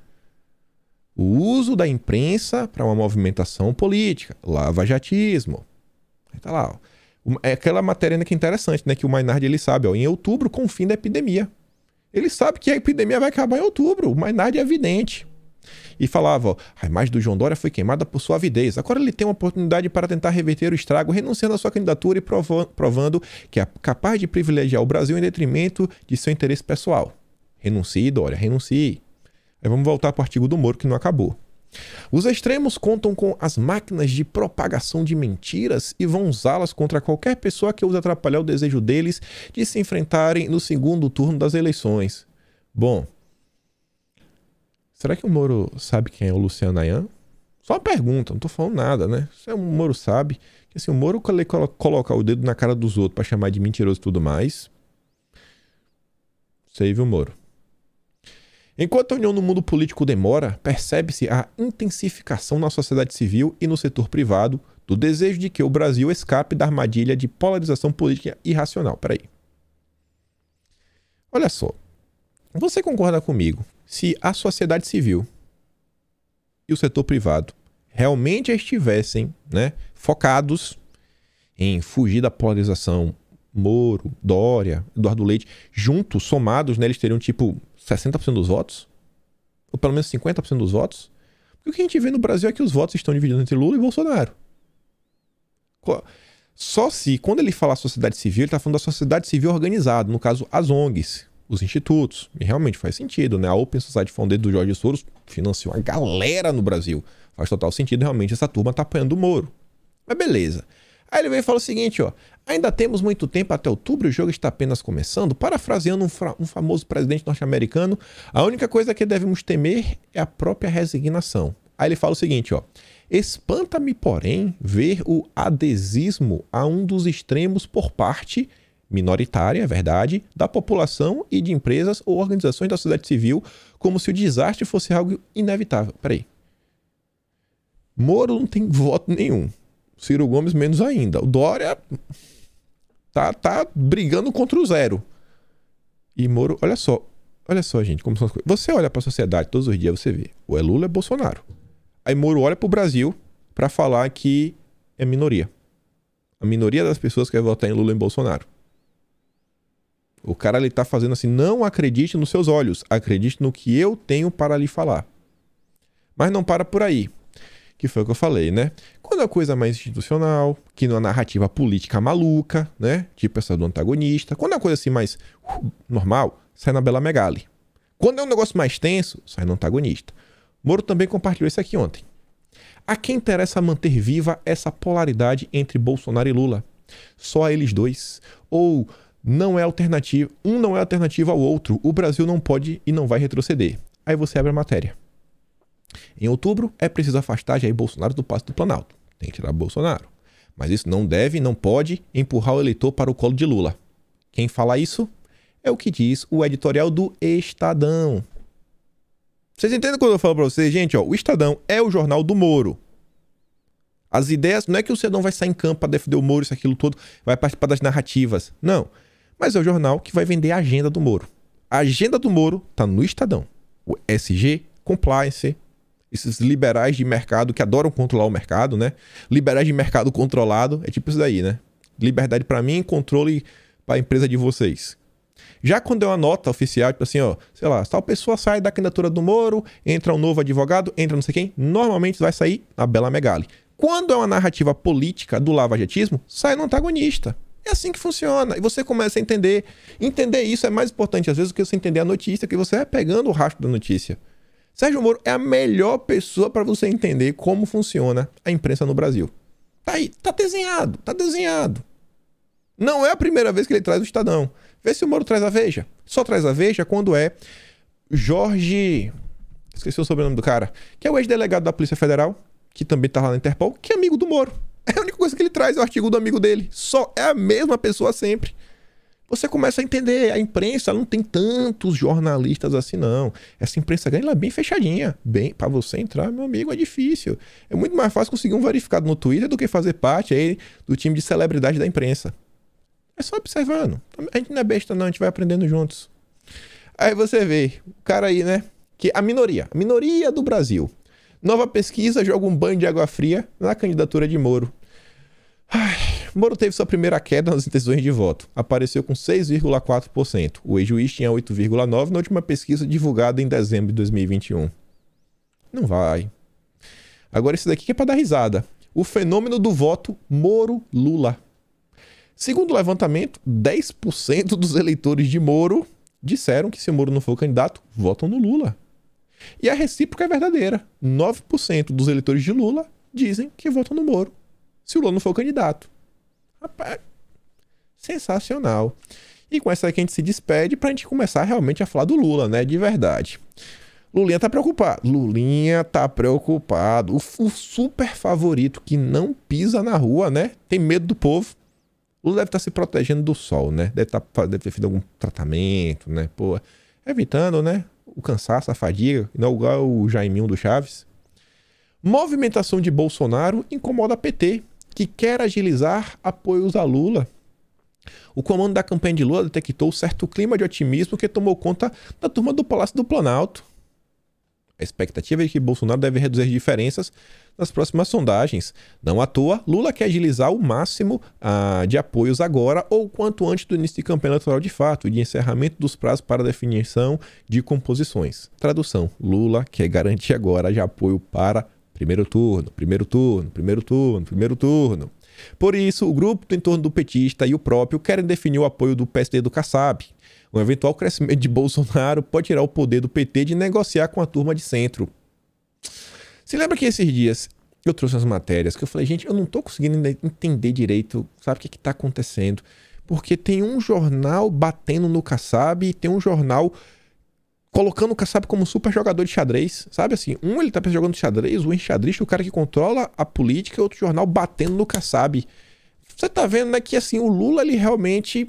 O uso da imprensa para uma movimentação política. Lava-jatismo. Aí tá lá, ó. É aquela matéria ainda que é interessante, né? Que o Mainardi, ele sabe, ó. Em outubro, com o fim da epidemia. Ele sabe que a epidemia vai acabar em outubro. O Mainardi é evidente. E falava, ó, a imagem do João Dória foi queimada por sua avidez. Agora ele tem uma oportunidade para tentar reverter o estrago, renunciando à sua candidatura e provando que é capaz de privilegiar o Brasil em detrimento de seu interesse pessoal. Renuncie, Dória, renuncie. Aí vamos voltar para o artigo do Moro, que não acabou. Os extremos contam com as máquinas de propagação de mentiras e vão usá-las contra qualquer pessoa que use atrapalhar o desejo deles de se enfrentarem no segundo turno das eleições. Bom, será que o Moro sabe quem é o Luciano Ayan? Só uma pergunta, não tô falando nada, né? Se o Moro sabe, que assim, o Moro coloca o dedo na cara dos outros para chamar de mentiroso e tudo mais. Sei, viu, Moro? Enquanto a união no mundo político demora, percebe-se a intensificação na sociedade civil e no setor privado do desejo de que o Brasil escape da armadilha de polarização política irracional. Peraí. Olha só. Você concorda comigo? Se a sociedade civil e o setor privado realmente estivessem, né, focados em fugir da polarização, Moro, Dória, Eduardo Leite, juntos, somados, né, eles teriam tipo 60% dos votos? Ou pelo menos 50% dos votos? Porque o que a gente vê no Brasil é que os votos estão divididos entre Lula e Bolsonaro. Só se, quando ele fala sociedade civil, ele está falando da sociedade civil organizada, no caso, as ONGs, os institutos. E realmente faz sentido, né? A Open Society Foundation do Jorge Soros financiou a galera no Brasil. Faz total sentido, realmente, essa turma tá apoiando o Moro. Mas beleza. Aí ele vem e fala o seguinte, ó. Ainda temos muito tempo até outubro, o jogo está apenas começando. Parafraseando um famoso presidente norte-americano, a única coisa que devemos temer é a própria resignação. Aí ele fala o seguinte, ó. Espanta-me, porém, ver o adesismo a um dos extremos por parte minoritária, é verdade, da população e de empresas ou organizações da sociedade civil, como se o desastre fosse algo inevitável. Peraí. Moro não tem voto nenhum. Ciro Gomes menos ainda. O Dória tá brigando contra o zero. E Moro, olha só, gente, como são as coisas. Você olha para a sociedade todos os dias, você vê, ou é Lula ou é Bolsonaro. Aí Moro olha para o Brasil para falar que é minoria. A minoria das pessoas quer votar em Lula e em Bolsonaro. O cara ele tá fazendo assim, não acredite nos seus olhos, acredite no que eu tenho para lhe falar. Mas não para por aí. Que foi o que eu falei, né? Quando é coisa mais institucional, que não é narrativa política maluca, né? Tipo essa do antagonista. Quando é coisa assim mais normal, sai na Bela Megali. Quando é um negócio mais tenso, sai no antagonista. Moro também compartilhou isso aqui ontem. A quem interessa manter viva essa polaridade entre Bolsonaro e Lula? Só a eles dois? Ou não é alternativa, um não é alternativa ao outro? O Brasil não pode e não vai retroceder. Aí você abre a matéria. Em outubro, é preciso afastar Jair Bolsonaro do Palácio do Planalto. Tem que tirar Bolsonaro. Mas isso não deve, não pode empurrar o eleitor para o colo de Lula. Quem fala isso é o que diz o editorial do Estadão. Vocês entendem quando eu falo para vocês? Gente, ó, o Estadão é o jornal do Moro. As ideias, não é que o Estadão vai sair em campo para defender o Moro, isso, aquilo todo, vai participar das narrativas. Não. Mas é o jornal que vai vender a agenda do Moro. A agenda do Moro tá no Estadão. O SG, Compliance, esses liberais de mercado que adoram controlar o mercado, né? Liberais de mercado controlado, é tipo isso daí, né? Liberdade para mim, controle para a empresa de vocês. Já quando é uma nota oficial, tipo assim, ó, sei lá, tal pessoa sai da candidatura do Moro, entra um novo advogado, entra não sei quem, normalmente vai sair a Bela Megali. Quando é uma narrativa política do lavajatismo, sai no antagonista. É assim que funciona. E você começa a entender. Entender isso é mais importante, às vezes, do que você entender a notícia, que você vai pegando o rastro da notícia. Sérgio Moro é a melhor pessoa para você entender como funciona a imprensa no Brasil. Tá aí, tá desenhado, tá desenhado. Não é a primeira vez que ele traz o Estadão. Vê se o Moro traz a Veja. Só traz a Veja quando é Jorge... Esqueci o sobrenome do cara. Que é o ex-delegado da Polícia Federal, que também tá lá na Interpol, que é amigo do Moro. É a única coisa que ele traz, é o artigo do amigo dele. Só é a mesma pessoa sempre. Você começa a entender, a imprensa não tem tantos jornalistas assim, não. Essa imprensa grande, ela é bem fechadinha. Bem, para você entrar, meu amigo, é difícil. É muito mais fácil conseguir um verificado no Twitter do que fazer parte aí do time de celebridade da imprensa. É só observando. A gente não é besta, não. A gente vai aprendendo juntos. Aí você vê, o cara aí, né? Que a minoria do Brasil. Nova pesquisa joga um banho de água fria na candidatura de Moro. Moro teve sua primeira queda nas intenções de voto. Apareceu com 6,4%. O ex-juiz tinha 8,9% na última pesquisa divulgada em dezembro de 2021. Não vai. Agora esse daqui que é pra dar risada. O fenômeno do voto Moro-Lula. Segundo o levantamento, 10% dos eleitores de Moro disseram que se o Moro não for candidato, votam no Lula. E a recíproca é verdadeira. 9% dos eleitores de Lula dizem que votam no Moro se o Lula não for candidato. Rapaz, sensacional. E com essa aqui a gente se despede pra gente começar realmente a falar do Lula, né? De verdade. Lulinha tá preocupado. Lulinha tá preocupado. O super favorito que não pisa na rua, né? Tem medo do povo. Lula deve estar se protegendo do sol, né? Deve ter feito algum tratamento, né? Pô, evitando, né? O cansaço, a fadiga. Não igual o Jaiminho do Chaves. Movimentação de Bolsonaro incomoda a PT, que quer agilizar apoios a Lula. O comando da campanha de Lula detectou certo clima de otimismo que tomou conta da turma do Palácio do Planalto. A expectativa é que Bolsonaro deve reduzir as diferenças nas próximas sondagens. Não à toa, Lula quer agilizar o máximo de apoios agora ou quanto antes do início de campanha eleitoral de fato, de encerramento dos prazos para definição de composições. Tradução, Lula quer garantir agora de apoio para primeiro turno. Por isso, o grupo em torno do petista e o próprio querem definir o apoio do PSD do Kassab. Um eventual crescimento de Bolsonaro pode tirar o poder do PT de negociar com a turma de centro. Se lembra que esses dias eu trouxe as matérias que eu falei, gente, eu não tô conseguindo entender direito, sabe o que tá acontecendo? Porque tem um jornal batendo no Kassab e tem um jornal colocando o Kassab como super jogador de xadrez, sabe assim? Um ele tá jogando xadrez, o enxadrista, o cara que controla a política, e outro jornal batendo no Kassab. Você tá vendo, né, que assim, o Lula, ele realmente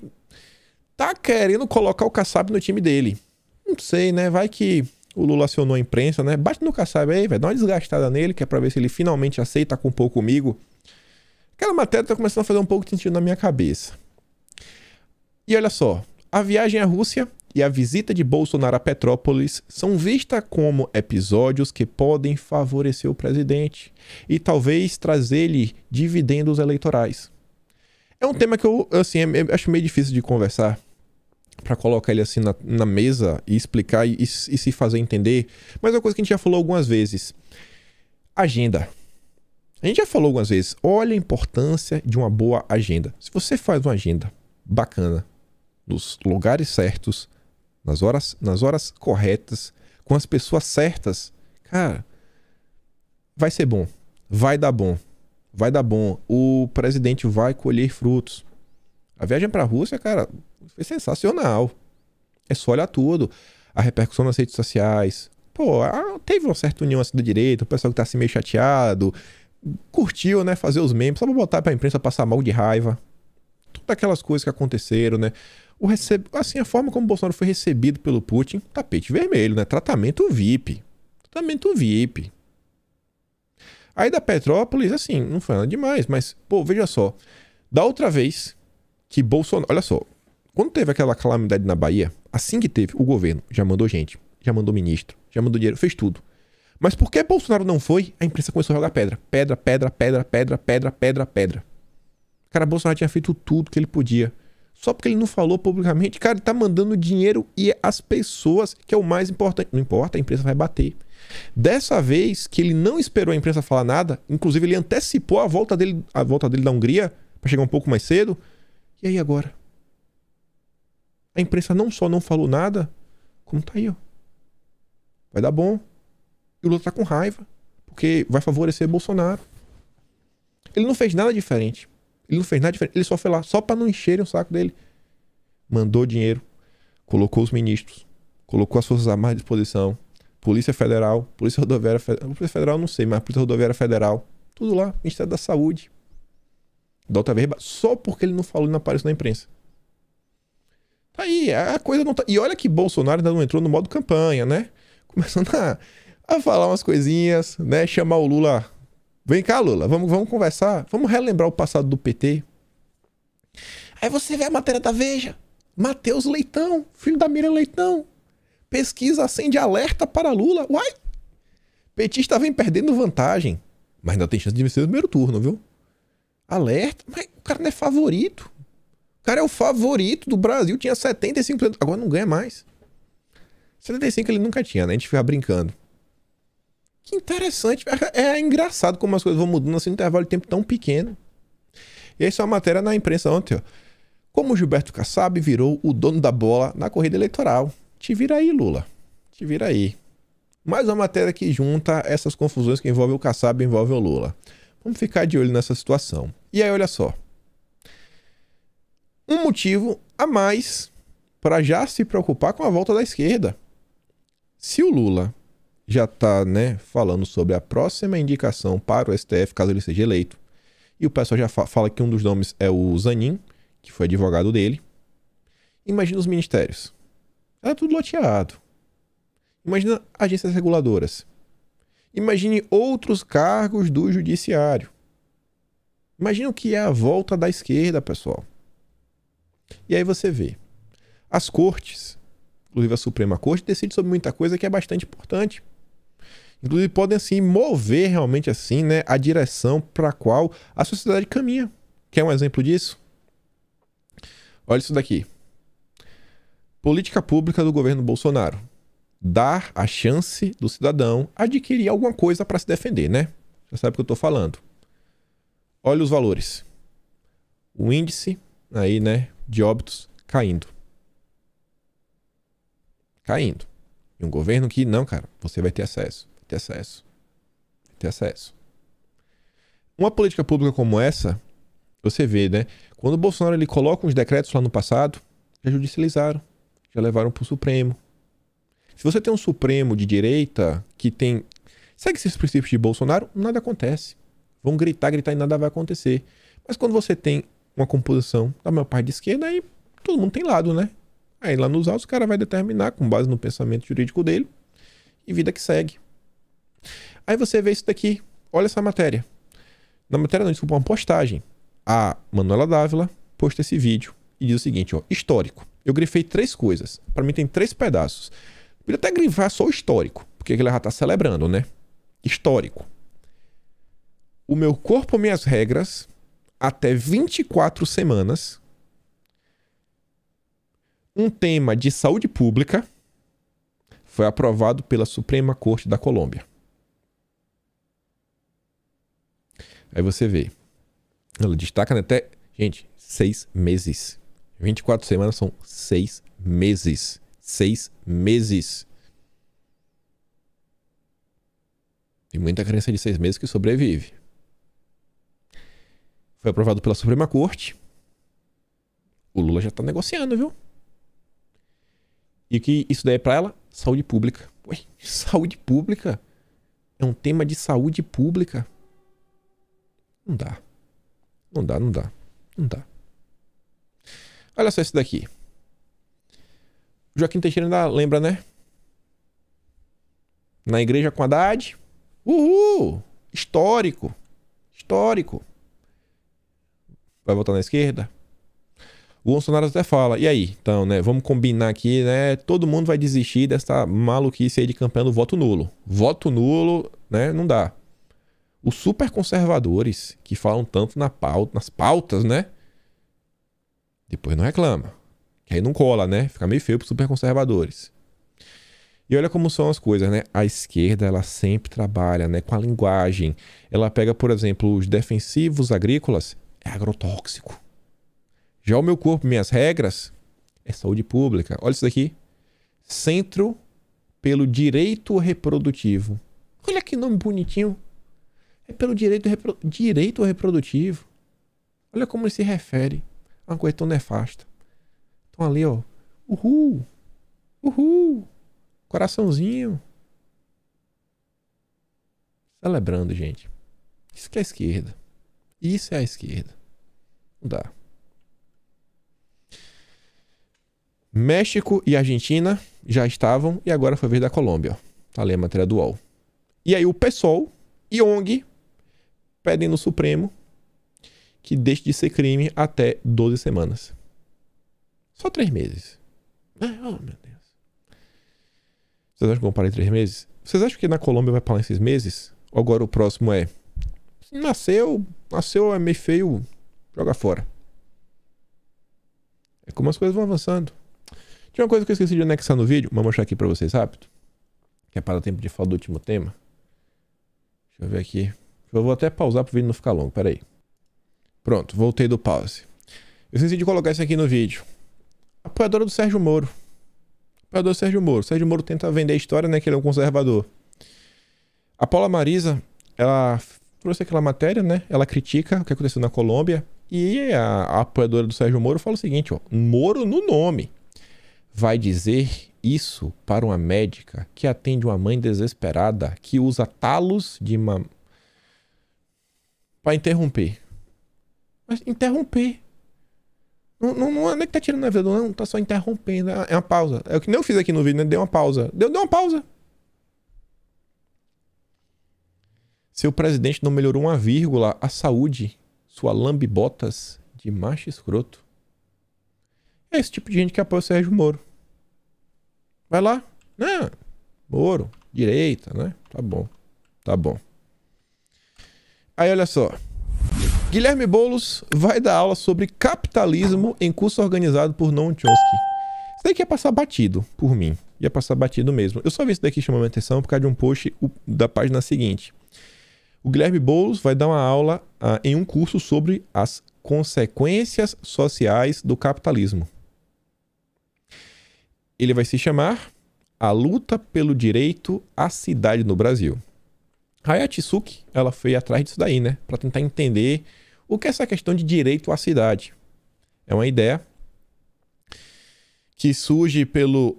tá querendo colocar o Kassab no time dele. Não sei, né? Vai que o Lula acionou a imprensa, né? Bate no Kassab aí, velho. Dá uma desgastada nele, que é pra ver se ele finalmente aceita compor comigo. Aquela matéria tá começando a fazer um pouco de sentido na minha cabeça. E olha só, a viagem à Rússia e a visita de Bolsonaro a Petrópolis são vistas como episódios que podem favorecer o presidente e talvez trazer-lhe dividendos eleitorais. É um tema que eu assim, acho meio difícil de conversar, para colocar ele assim na mesa e explicar e se fazer entender, mas é uma coisa que a gente já falou algumas vezes. Agenda. A gente já falou algumas vezes, olha a importância de uma boa agenda. Se você faz uma agenda bacana, nos lugares certos, nas horas corretas, com as pessoas certas, cara, vai ser bom. Vai dar bom. Vai dar bom. O presidente vai colher frutos. A viagem pra Rússia, cara, foi sensacional. É só olhar tudo. A repercussão nas redes sociais. Pô, teve uma certa união assim da direita, o pessoal que tá assim meio chateado. Curtiu, né? Fazer os memes, só pra botar pra imprensa passar mal de raiva. Todas aquelas coisas que aconteceram, né? Assim, a forma como o Bolsonaro foi recebido pelo Putin, tapete vermelho, né? Tratamento VIP. Tratamento VIP. Aí da Petrópolis, assim, não foi nada demais, mas, pô, veja só. Da outra vez que Bolsonaro... Olha só, quando teve aquela calamidade na Bahia, assim que teve, o governo já mandou gente, já mandou ministro, já mandou dinheiro, fez tudo. Mas por que Bolsonaro não foi? A imprensa começou a jogar pedra. Pedra, pedra, pedra, pedra, pedra, pedra, pedra. Cara, Bolsonaro tinha feito tudo que ele podia. Só porque ele não falou publicamente. Cara, ele tá mandando dinheiro e as pessoas, que é o mais importante. Não importa, a imprensa vai bater. Dessa vez, que ele não esperou a imprensa falar nada, inclusive ele antecipou a volta dele da Hungria para chegar um pouco mais cedo. E aí agora? A imprensa não só não falou nada, como tá aí, ó. Vai dar bom. E o Lula tá com raiva, porque vai favorecer Bolsonaro. Ele não fez nada diferente. Ele só foi lá, só para não encherem o saco dele. Mandou dinheiro, colocou os ministros, colocou as Forças Armadas à disposição, Polícia Federal, Polícia Rodoviária Federal, Polícia Federal não sei, mas Polícia Rodoviária Federal, tudo lá, Ministério da Saúde. Da outra vez, só porque ele não falou e não apareceu na imprensa. Tá aí, a coisa não tá... E olha que Bolsonaro ainda não entrou no modo campanha, né? Começando a falar umas coisinhas, né? Chamar o Lula... Vem cá, Lula, vamos conversar. Vamos relembrar o passado do PT. Aí você vê a matéria da Veja. Matheus Leitão, filho da Miriam Leitão. Pesquisa acende alerta para Lula. Uai! Petista vem perdendo vantagem. Mas ainda tem chance de vencer no primeiro turno, viu? Alerta. Mas o cara não é favorito. O cara é o favorito do Brasil. Tinha 75%. Agora não ganha mais. 75% ele nunca tinha, né? A gente fica brincando. Que interessante. É engraçado como as coisas vão mudando assim no intervalo de tempo tão pequeno. E aí, uma matéria na imprensa ontem, ó. Como o Gilberto Kassab virou o dono da bola na corrida eleitoral. Te vira aí, Lula. Te vira aí. Mais uma matéria que junta essas confusões que envolvem o Kassab e envolvem o Lula. Vamos ficar de olho nessa situação. E aí, olha só. Um motivo a mais para já se preocupar com a volta da esquerda. Se o Lula já está, né, falando sobre a próxima indicação para o STF, caso ele seja eleito. E o pessoal já fala que um dos nomes é o Zanin, que foi advogado dele. Imagina os ministérios. Era tudo loteado. Imagina agências reguladoras. Imagine outros cargos do judiciário. Imagina o que é a volta da esquerda, pessoal. E aí você vê. As cortes, inclusive a Suprema Corte, decide sobre muita coisa que é bastante importante. Inclusive podem assim mover realmente assim, né, a direção para a qual a sociedade caminha. Quer um exemplo disso? Olha isso daqui. Política pública do governo Bolsonaro. Dar a chance do cidadão adquirir alguma coisa para se defender, né? Já sabe o que eu estou falando. Olha os valores. O índice aí, né, de óbitos caindo. Caindo. E um governo que, não, cara, você vai ter acesso. Ter acesso. Uma política pública como essa, você vê, né? Quando o Bolsonaro ele coloca uns decretos lá no passado, já judicializaram, já levaram para o Supremo. Se você tem um Supremo de direita que segue esses princípios de Bolsonaro, nada acontece. Vão gritar e nada vai acontecer. Mas quando você tem uma composição da maior parte de esquerda, aí todo mundo tem lado, né? Aí lá nos autos o cara vai determinar com base no pensamento jurídico dele e vida que segue. Aí você vê isso daqui. Olha essa matéria. Na matéria não, desculpa, uma postagem. A Manuela Dávila posta esse vídeo e diz o seguinte, ó, histórico. Eu grifei 3 coisas. Para mim tem 3 pedaços. Podia até grifar só o histórico, porque ele já tá celebrando, né? Histórico. O meu corpo, minhas regras, até 24 semanas. Um tema de saúde pública foi aprovado pela Suprema Corte da Colômbia. Aí você vê. Ela destaca, né, até... Gente, 6 meses. 24 semanas são 6 meses. 6 meses. Tem muita criança de 6 meses que sobrevive. Foi aprovado pela Suprema Corte. O Lula já tá negociando, viu? E o que isso daí é pra ela? Saúde pública. Ué, saúde pública? É um tema de saúde pública. Não dá. Não dá, não dá. Não dá. Olha só esse daqui. Joaquim Teixeira ainda lembra, né? Na igreja com Haddad. Uhul! Histórico. Histórico. Vai votar na esquerda? O Bolsonaro até fala, e aí? Então, né, vamos combinar aqui, né? Todo mundo vai desistir dessa maluquice aí de campanha do voto nulo. Voto nulo, né? Não dá. Os super conservadores, que falam tanto nas pautas, né? Depois não reclama. Que aí não cola, né? Fica meio feio pros super conservadores. E olha como são as coisas, né? A esquerda, ela sempre trabalha, né, com a linguagem. Ela pega, por exemplo, os defensivos agrícolas, é agrotóxico. Já o Meu Corpo, Minhas Regras é saúde pública. Olha isso daqui. Centro pelo Direito Reprodutivo. Olha que nome bonitinho. É pelo direito reprodutivo. Olha como ele se refere a uma coisa tão nefasta. Então ali, ó. Uhul. Uhul. Coraçãozinho. Celebrando, gente. Isso que é a esquerda. Isso é a esquerda. Não dá. México e Argentina já estavam e agora foi a vez da Colômbia. Ó. Tá ali a matéria do UOL. E aí o PSOL e ONG pedem no Supremo que deixe de ser crime até 12 semanas. Só 3 meses. Oh, meu Deus. Vocês acham que vão parar em 3 meses? Vocês acham que na Colômbia vai parar em 6 meses? Ou agora o próximo é... Nasceu é meio feio, joga fora. É como as coisas vão avançando. Tinha uma coisa que eu esqueci de anexar no vídeo, vou mostrar aqui pra vocês rápido. Que é para dar tempo de falar do último tema. Deixa eu ver aqui. Eu vou até pausar pro vídeo não ficar longo, peraí. Pronto, voltei do pause. Eu esqueci de colocar isso aqui no vídeo. Apoiadora do Sérgio Moro. Apoiador do Sérgio Moro. Sérgio Moro tenta vender a história, né, que ele é um conservador. A Paula Marisa, ela trouxe aquela matéria, né? Ela critica o que aconteceu na Colômbia. E a apoiadora do Sérgio Moro fala o seguinte, ó. Moro no nome. Vai dizer isso para uma médica que atende uma mãe desesperada que usa talos de para interromper. Mas interromper. Não é nem que tá tirando a vida, não. Tá só interrompendo. É uma pausa. É o que nem eu fiz aqui no vídeo, né? Deu uma pausa. Deu uma pausa. Seu presidente não melhorou uma vírgula a saúde. Sua lambe-botas de macho escroto. É esse tipo de gente que apoia o Sérgio Moro. Vai lá. Não. Moro. Direita, né? Tá bom. Tá bom. Aí, olha só. Guilherme Boulos vai dar aula sobre capitalismo em curso organizado por Noam Chomsky. Isso daqui ia passar batido por mim. Ia passar batido mesmo. Eu só vi isso daqui chamando a atenção por causa de um post da página seguinte. O Guilherme Boulos vai dar uma aula em um curso sobre as consequências sociais do capitalismo. Ele vai se chamar A Luta pelo Direito à Cidade no Brasil. Hayat Suki, ela foi atrás disso daí, né? Para tentar entender o que é essa questão de direito à cidade. É uma ideia que surge pelo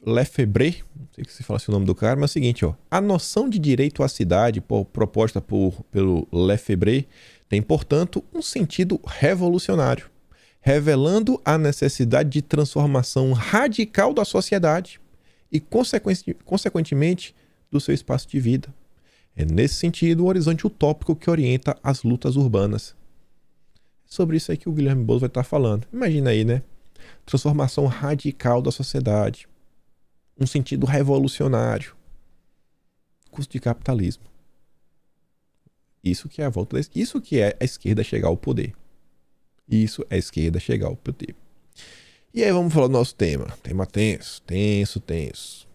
Lefebvre, não sei se fala assim o nome do cara, mas é o seguinte, ó. A noção de direito à cidade, proposta pelo Lefebvre, tem, portanto, um sentido revolucionário, revelando a necessidade de transformação radical da sociedade e, consequentemente, do seu espaço de vida. É nesse sentido o horizonte utópico que orienta as lutas urbanas. É sobre isso aí que o Guilherme Boulos vai estar falando. Imagina aí, né? Transformação radical da sociedade. Um sentido revolucionário. Custo de capitalismo. Isso que é a volta. Isso que é a esquerda chegar ao poder. Isso é a esquerda chegar ao poder. E aí vamos falar do nosso tema. Tema tenso, tenso.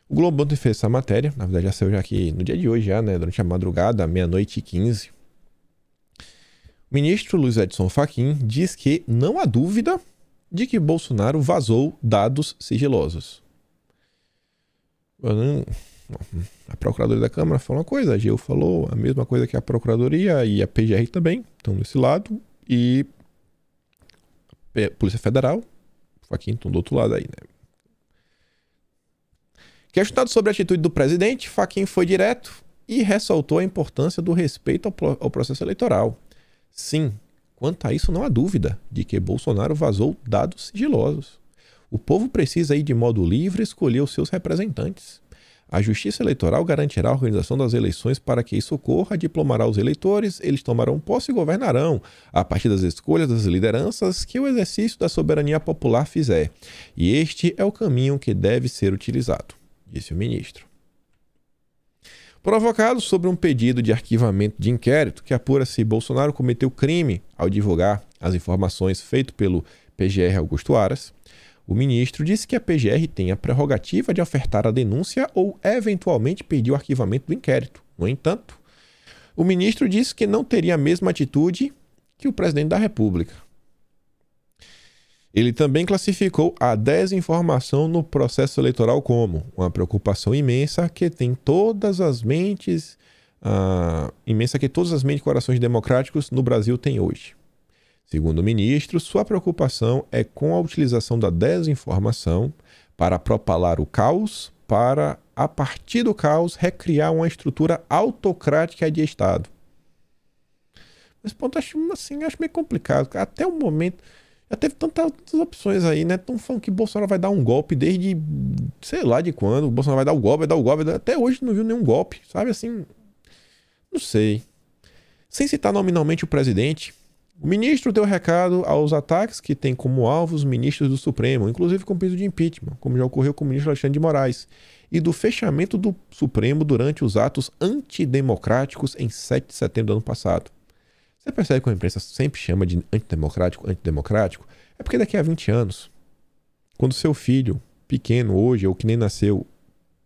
O Globo ontem fez essa matéria. Na verdade já saiu já aqui no dia de hoje, já, né? Durante a madrugada, 00:15. O ministro Luiz Edson Fachin diz que não há dúvida de que Bolsonaro vazou dados sigilosos. A Procuradoria da Câmara falou uma coisa, a AGU falou a mesma coisa que a Procuradoria e a PGR também estão desse lado, e a Polícia Federal, o Fachin estão do outro lado aí, né? Questionado sobre a atitude do presidente, Fachin foi direto e ressaltou a importância do respeito ao processo eleitoral. Sim, quanto a isso não há dúvida de que Bolsonaro vazou dados sigilosos. O povo precisa ir de modo livre escolher os seus representantes. A Justiça Eleitoral garantirá a organização das eleições para que isso ocorra, diplomará os eleitores, eles tomarão posse e governarão, a partir das escolhas das lideranças que o exercício da soberania popular fizer. E este é o caminho que deve ser utilizado, disse o ministro. Provocado sobre um pedido de arquivamento de inquérito que apura se Bolsonaro cometeu crime ao divulgar as informações feito pelo PGR Augusto Aras, o ministro disse que a PGR tem a prerrogativa de ofertar a denúncia ou, eventualmente, pedir o arquivamento do inquérito. No entanto, o ministro disse que não teria a mesma atitude que o presidente da República. Ele também classificou a desinformação no processo eleitoral como uma preocupação imensa que tem todas as mentes, e corações democráticos no Brasil têm hoje. Segundo o ministro, sua preocupação é com a utilização da desinformação para propalar o caos, para, a partir do caos, recriar uma estrutura autocrática de Estado. Esse ponto acho meio complicado. Até o momento, já teve tantas opções aí, né? Estão falando que Bolsonaro vai dar um golpe desde, sei lá de quando. O Bolsonaro vai dar o golpe, Até hoje não viu nenhum golpe, sabe? Assim, não sei. Sem citar nominalmente o presidente, o ministro deu recado aos ataques que tem como alvo os ministros do Supremo, inclusive com pedido de impeachment, como já ocorreu com o ministro Alexandre de Moraes, e do fechamento do Supremo durante os atos antidemocráticos em 7 de setembro do ano passado. Você percebe que a imprensa sempre chama de antidemocrático? É porque daqui a 20 anos, quando seu filho, pequeno hoje, ou que nem nasceu,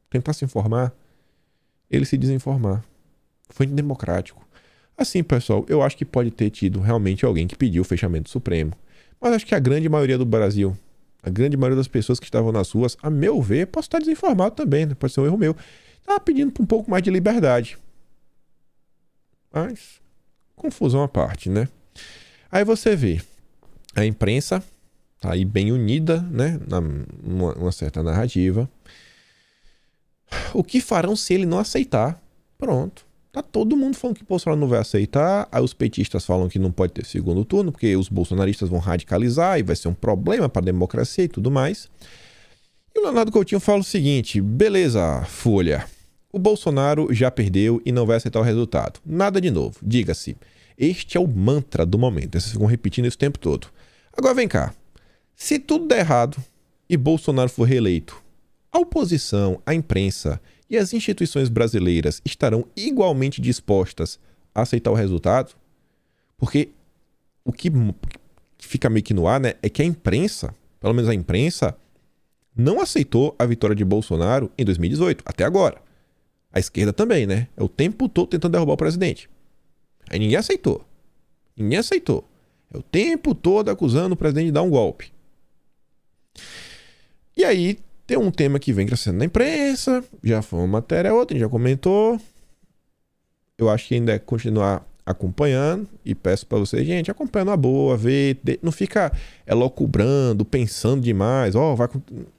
tentar se informar, ele se desinformar. Foi antidemocrático. Assim, pessoal, eu acho que pode ter tido realmente alguém que pediu o fechamento do Supremo. Mas acho que a grande maioria do Brasil, a grande maioria das pessoas que estavam nas ruas, a meu ver, posso estar desinformado também, né? Pode ser um erro meu. Estava pedindo um pouco mais de liberdade. Mas, confusão à parte, né? Aí você vê, a imprensa tá aí bem unida, né? Numa certa narrativa. O que farão se ele não aceitar? Pronto. Tá todo mundo falando que o Bolsonaro não vai aceitar. Aí os petistas falam que não pode ter segundo turno, porque os bolsonaristas vão radicalizar e vai ser um problema para a democracia e tudo mais. E o Leonardo Coutinho fala o seguinte: beleza, Folha. O Bolsonaro já perdeu e não vai aceitar o resultado. Nada de novo. Diga-se, este é o mantra do momento. Vocês ficam repetindo isso o tempo todo. Agora vem cá. Se tudo der errado e Bolsonaro for reeleito, a oposição, a imprensa e as instituições brasileiras estarão igualmente dispostas a aceitar o resultado? Porque o que fica meio que no ar, né, é que a imprensa, pelo menos a imprensa, não aceitou a vitória de Bolsonaro em 2018, até agora. A esquerda também, né? É o tempo todo tentando derrubar o presidente. Aí ninguém aceitou. Ninguém aceitou. É o tempo todo acusando o presidente de dar um golpe. E aí tem um tema que vem crescendo na imprensa, já foi uma matéria, outra, a gente já comentou. Eu acho que ainda é continuar acompanhando e peço pra vocês, gente, acompanha na boa, vê, não fica elocubrando, pensando demais,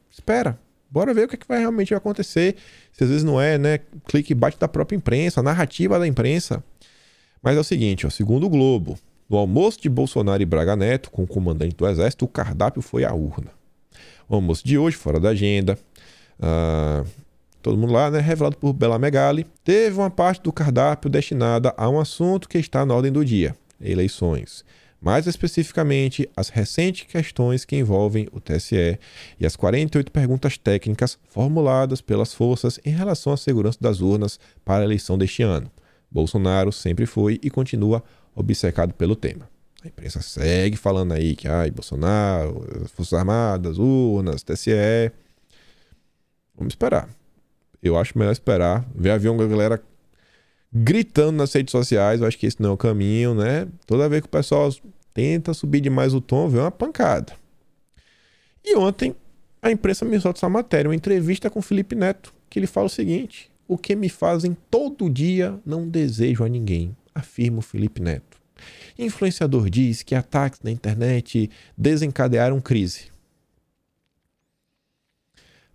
espera, bora ver o que, é que vai realmente acontecer. Se às vezes não é, né, clickbait da própria imprensa, a narrativa da imprensa. Mas é o seguinte, ó, segundo o Globo, no almoço de Bolsonaro e Braga Neto com o comandante do Exército, o cardápio foi a urna. O almoço de hoje, fora da agenda, todo mundo lá, né, revelado por Bela Megali, teve uma parte do cardápio destinada a um assunto que está na ordem do dia, eleições. Mais especificamente, as recentes questões que envolvem o TSE e as 48 perguntas técnicas formuladas pelas forças em relação à segurança das urnas para a eleição deste ano. Bolsonaro sempre foi e continua obcecado pelo tema. A imprensa segue falando aí que, Bolsonaro, Forças Armadas, urnas, TSE. Vamos esperar. Eu acho melhor esperar. Ver avião com a galera gritando nas redes sociais. Eu acho que esse não é o caminho, né? Toda vez que o pessoal tenta subir demais o tom, vê uma pancada. E ontem, a imprensa me solta essa matéria, uma entrevista com o Felipe Neto, que ele fala o seguinte: o que me fazem todo dia não desejo a ninguém, afirma o Felipe Neto. Influenciador diz que ataques na internet desencadearam crise.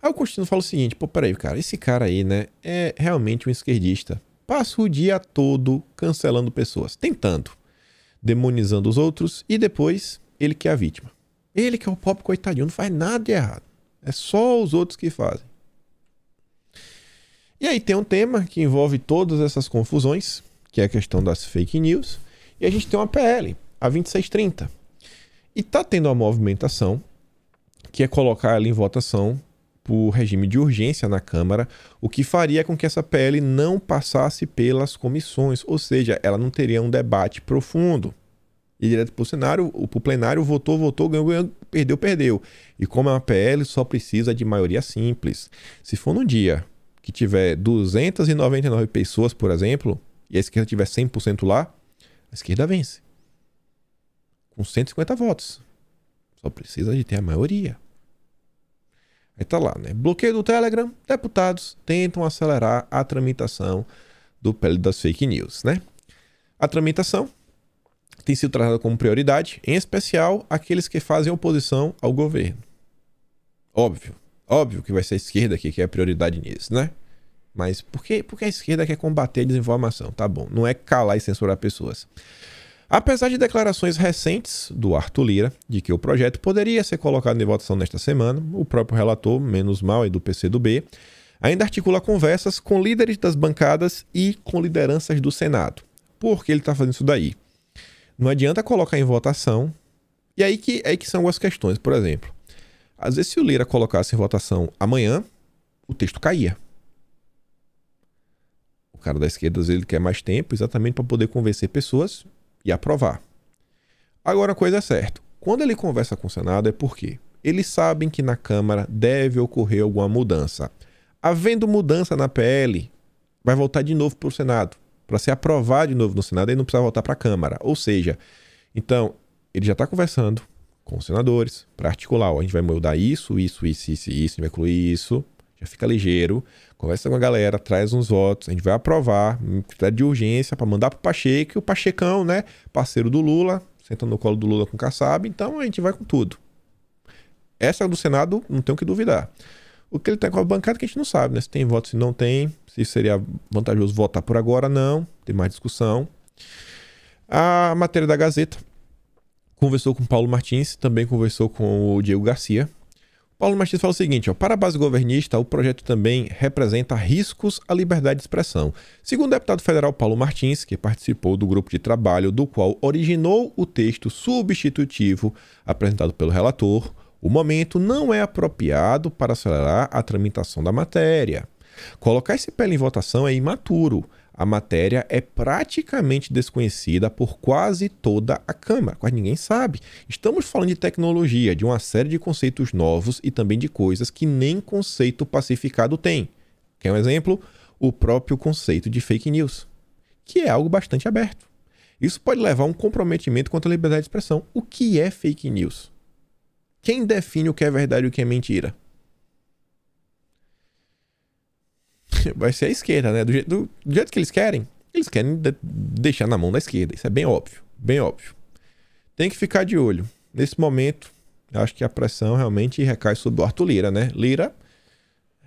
Aí o Constantino fala o seguinte, pô, peraí, cara, esse cara aí, né, é realmente um esquerdista. Passa o dia todo cancelando pessoas, tentando, demonizando os outros e depois ele que é a vítima. Ele que é o pobre coitadinho, não faz nada de errado. É só os outros que fazem. E aí tem um tema que envolve todas essas confusões, que é a questão das fake news, e a gente tem uma PL, a 2630. E tá tendo uma movimentação que é colocar ela em votação por regime de urgência na Câmara, o que faria com que essa PL não passasse pelas comissões, ou seja, ela não teria um debate profundo. E direto para o plenário, votou, ganhou, perdeu. E como é uma PL, só precisa de maioria simples. Se for num dia que tiver 299 pessoas, por exemplo, e a esquerda tiver 100% lá, a esquerda vence. Com 150 votos. Só precisa de ter a maioria. Aí tá lá, né? Bloqueio do Telegram, deputados tentam acelerar a tramitação do PL das fake news, né? A tramitação tem sido tratada como prioridade, em especial aqueles que fazem oposição ao governo. Óbvio que vai ser a esquerda aqui que é a prioridade nisso, né? Mas por que a esquerda quer combater a desinformação? Tá bom, não é calar e censurar pessoas. Apesar de declarações recentes do Arthur Lira de que o projeto poderia ser colocado em votação nesta semana, o próprio relator, menos mal, do PCdoB, ainda articula conversas com líderes das bancadas e com lideranças do Senado. Por que ele está fazendo isso daí? Não adianta colocar em votação. E aí que são algumas questões. Por exemplo, às vezes se o Lira colocasse em votação amanhã, o texto caía. O cara da esquerda, às vezes, ele quer mais tempo exatamente para poder convencer pessoas e aprovar. Agora, a coisa é certa. Quando ele conversa com o Senado é porque eles sabem que na Câmara deve ocorrer alguma mudança. Havendo mudança na PL, vai voltar de novo para o Senado. Para ser aprovado de novo no Senado, ele não precisa voltar para a Câmara. Ou seja, então, ele já está conversando com os senadores para articular. Ó, a gente vai mudar isso, a gente vai incluir isso. Já fica ligeiro. Conversa com a galera, traz uns votos. A gente vai aprovar, de urgência, para mandar para o Pacheco. E o Pachecão, né, parceiro do Lula, senta no colo do Lula com o Kassab. Então, a gente vai com tudo. Essa do Senado, não tem o que duvidar. O que ele tem com a bancada que a gente não sabe, né? Se tem voto, se não tem. Se seria vantajoso votar por agora, não. Tem mais discussão. A matéria da Gazeta conversou com o Paulo Martins, também conversou com o Diego Garcia. O Paulo Martins fala o seguinte, ó, para a base governista, o projeto também representa riscos à liberdade de expressão. Segundo o deputado federal Paulo Martins, que participou do grupo de trabalho do qual originou o texto substitutivo apresentado pelo relator, o momento não é apropriado para acelerar a tramitação da matéria. Colocar esse PL em votação é imaturo. A matéria é praticamente desconhecida por quase toda a Câmara, quase ninguém sabe. Estamos falando de tecnologia, de uma série de conceitos novos e também de coisas que nem conceito pacificado tem. Quer um exemplo? O próprio conceito de fake news, que é algo bastante aberto. Isso pode levar a um comprometimento contra a liberdade de expressão. O que é fake news? Quem define o que é verdade e o que é mentira? Vai ser a esquerda, né? Do jeito que eles querem deixar na mão da esquerda. Isso é bem óbvio, bem óbvio. Tem que ficar de olho. Nesse momento, acho que a pressão realmente recai sobre o Arthur Lira, né? Lira,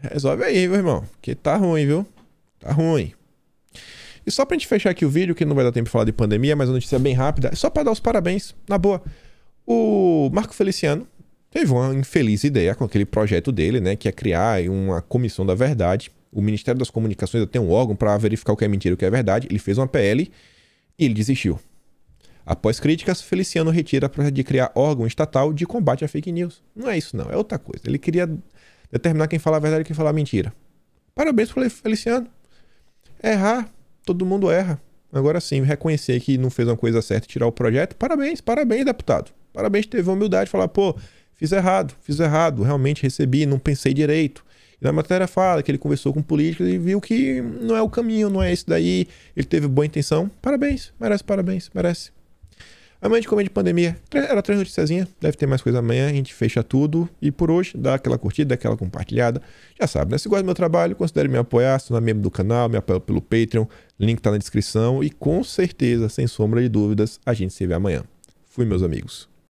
resolve aí, meu irmão, que tá ruim, viu? Tá ruim. E só pra gente fechar aqui o vídeo, que não vai dar tempo de falar de pandemia, mas a notícia é bem rápida, é só pra dar os parabéns, na boa. O Marco Feliciano teve uma infeliz ideia com aquele projeto dele, né? Que é criar uma comissão da verdade. O Ministério das Comunicações tem um órgão para verificar o que é mentira e o que é verdade. Ele fez uma PL e ele desistiu. Após críticas, Feliciano retira para de criar órgão estatal de combate à fake news. Não é isso não, é outra coisa. Ele queria determinar quem fala a verdade e quem fala a mentira. Parabéns para Feliciano. Errar, todo mundo erra. Agora sim, reconhecer que não fez uma coisa certa e tirar o projeto, parabéns, deputado. Parabéns, teve a humildade de falar, pô, fiz errado, realmente recebi, não pensei direito. E na matéria fala que ele conversou com políticos e viu que não é o caminho, não é esse daí. Ele teve boa intenção. Parabéns, merece parabéns, merece. Amanhã a gente comenta de pandemia. Era 3 noticiazinhas. Deve ter mais coisa amanhã. A gente fecha tudo. E por hoje, dá aquela curtida, dá aquela compartilhada. Já sabe, né? Se gosta do meu trabalho, considere me apoiar. Se não é membro do canal, me apoia pelo Patreon. Link tá na descrição. E com certeza, sem sombra de dúvidas, a gente se vê amanhã. Fui, meus amigos.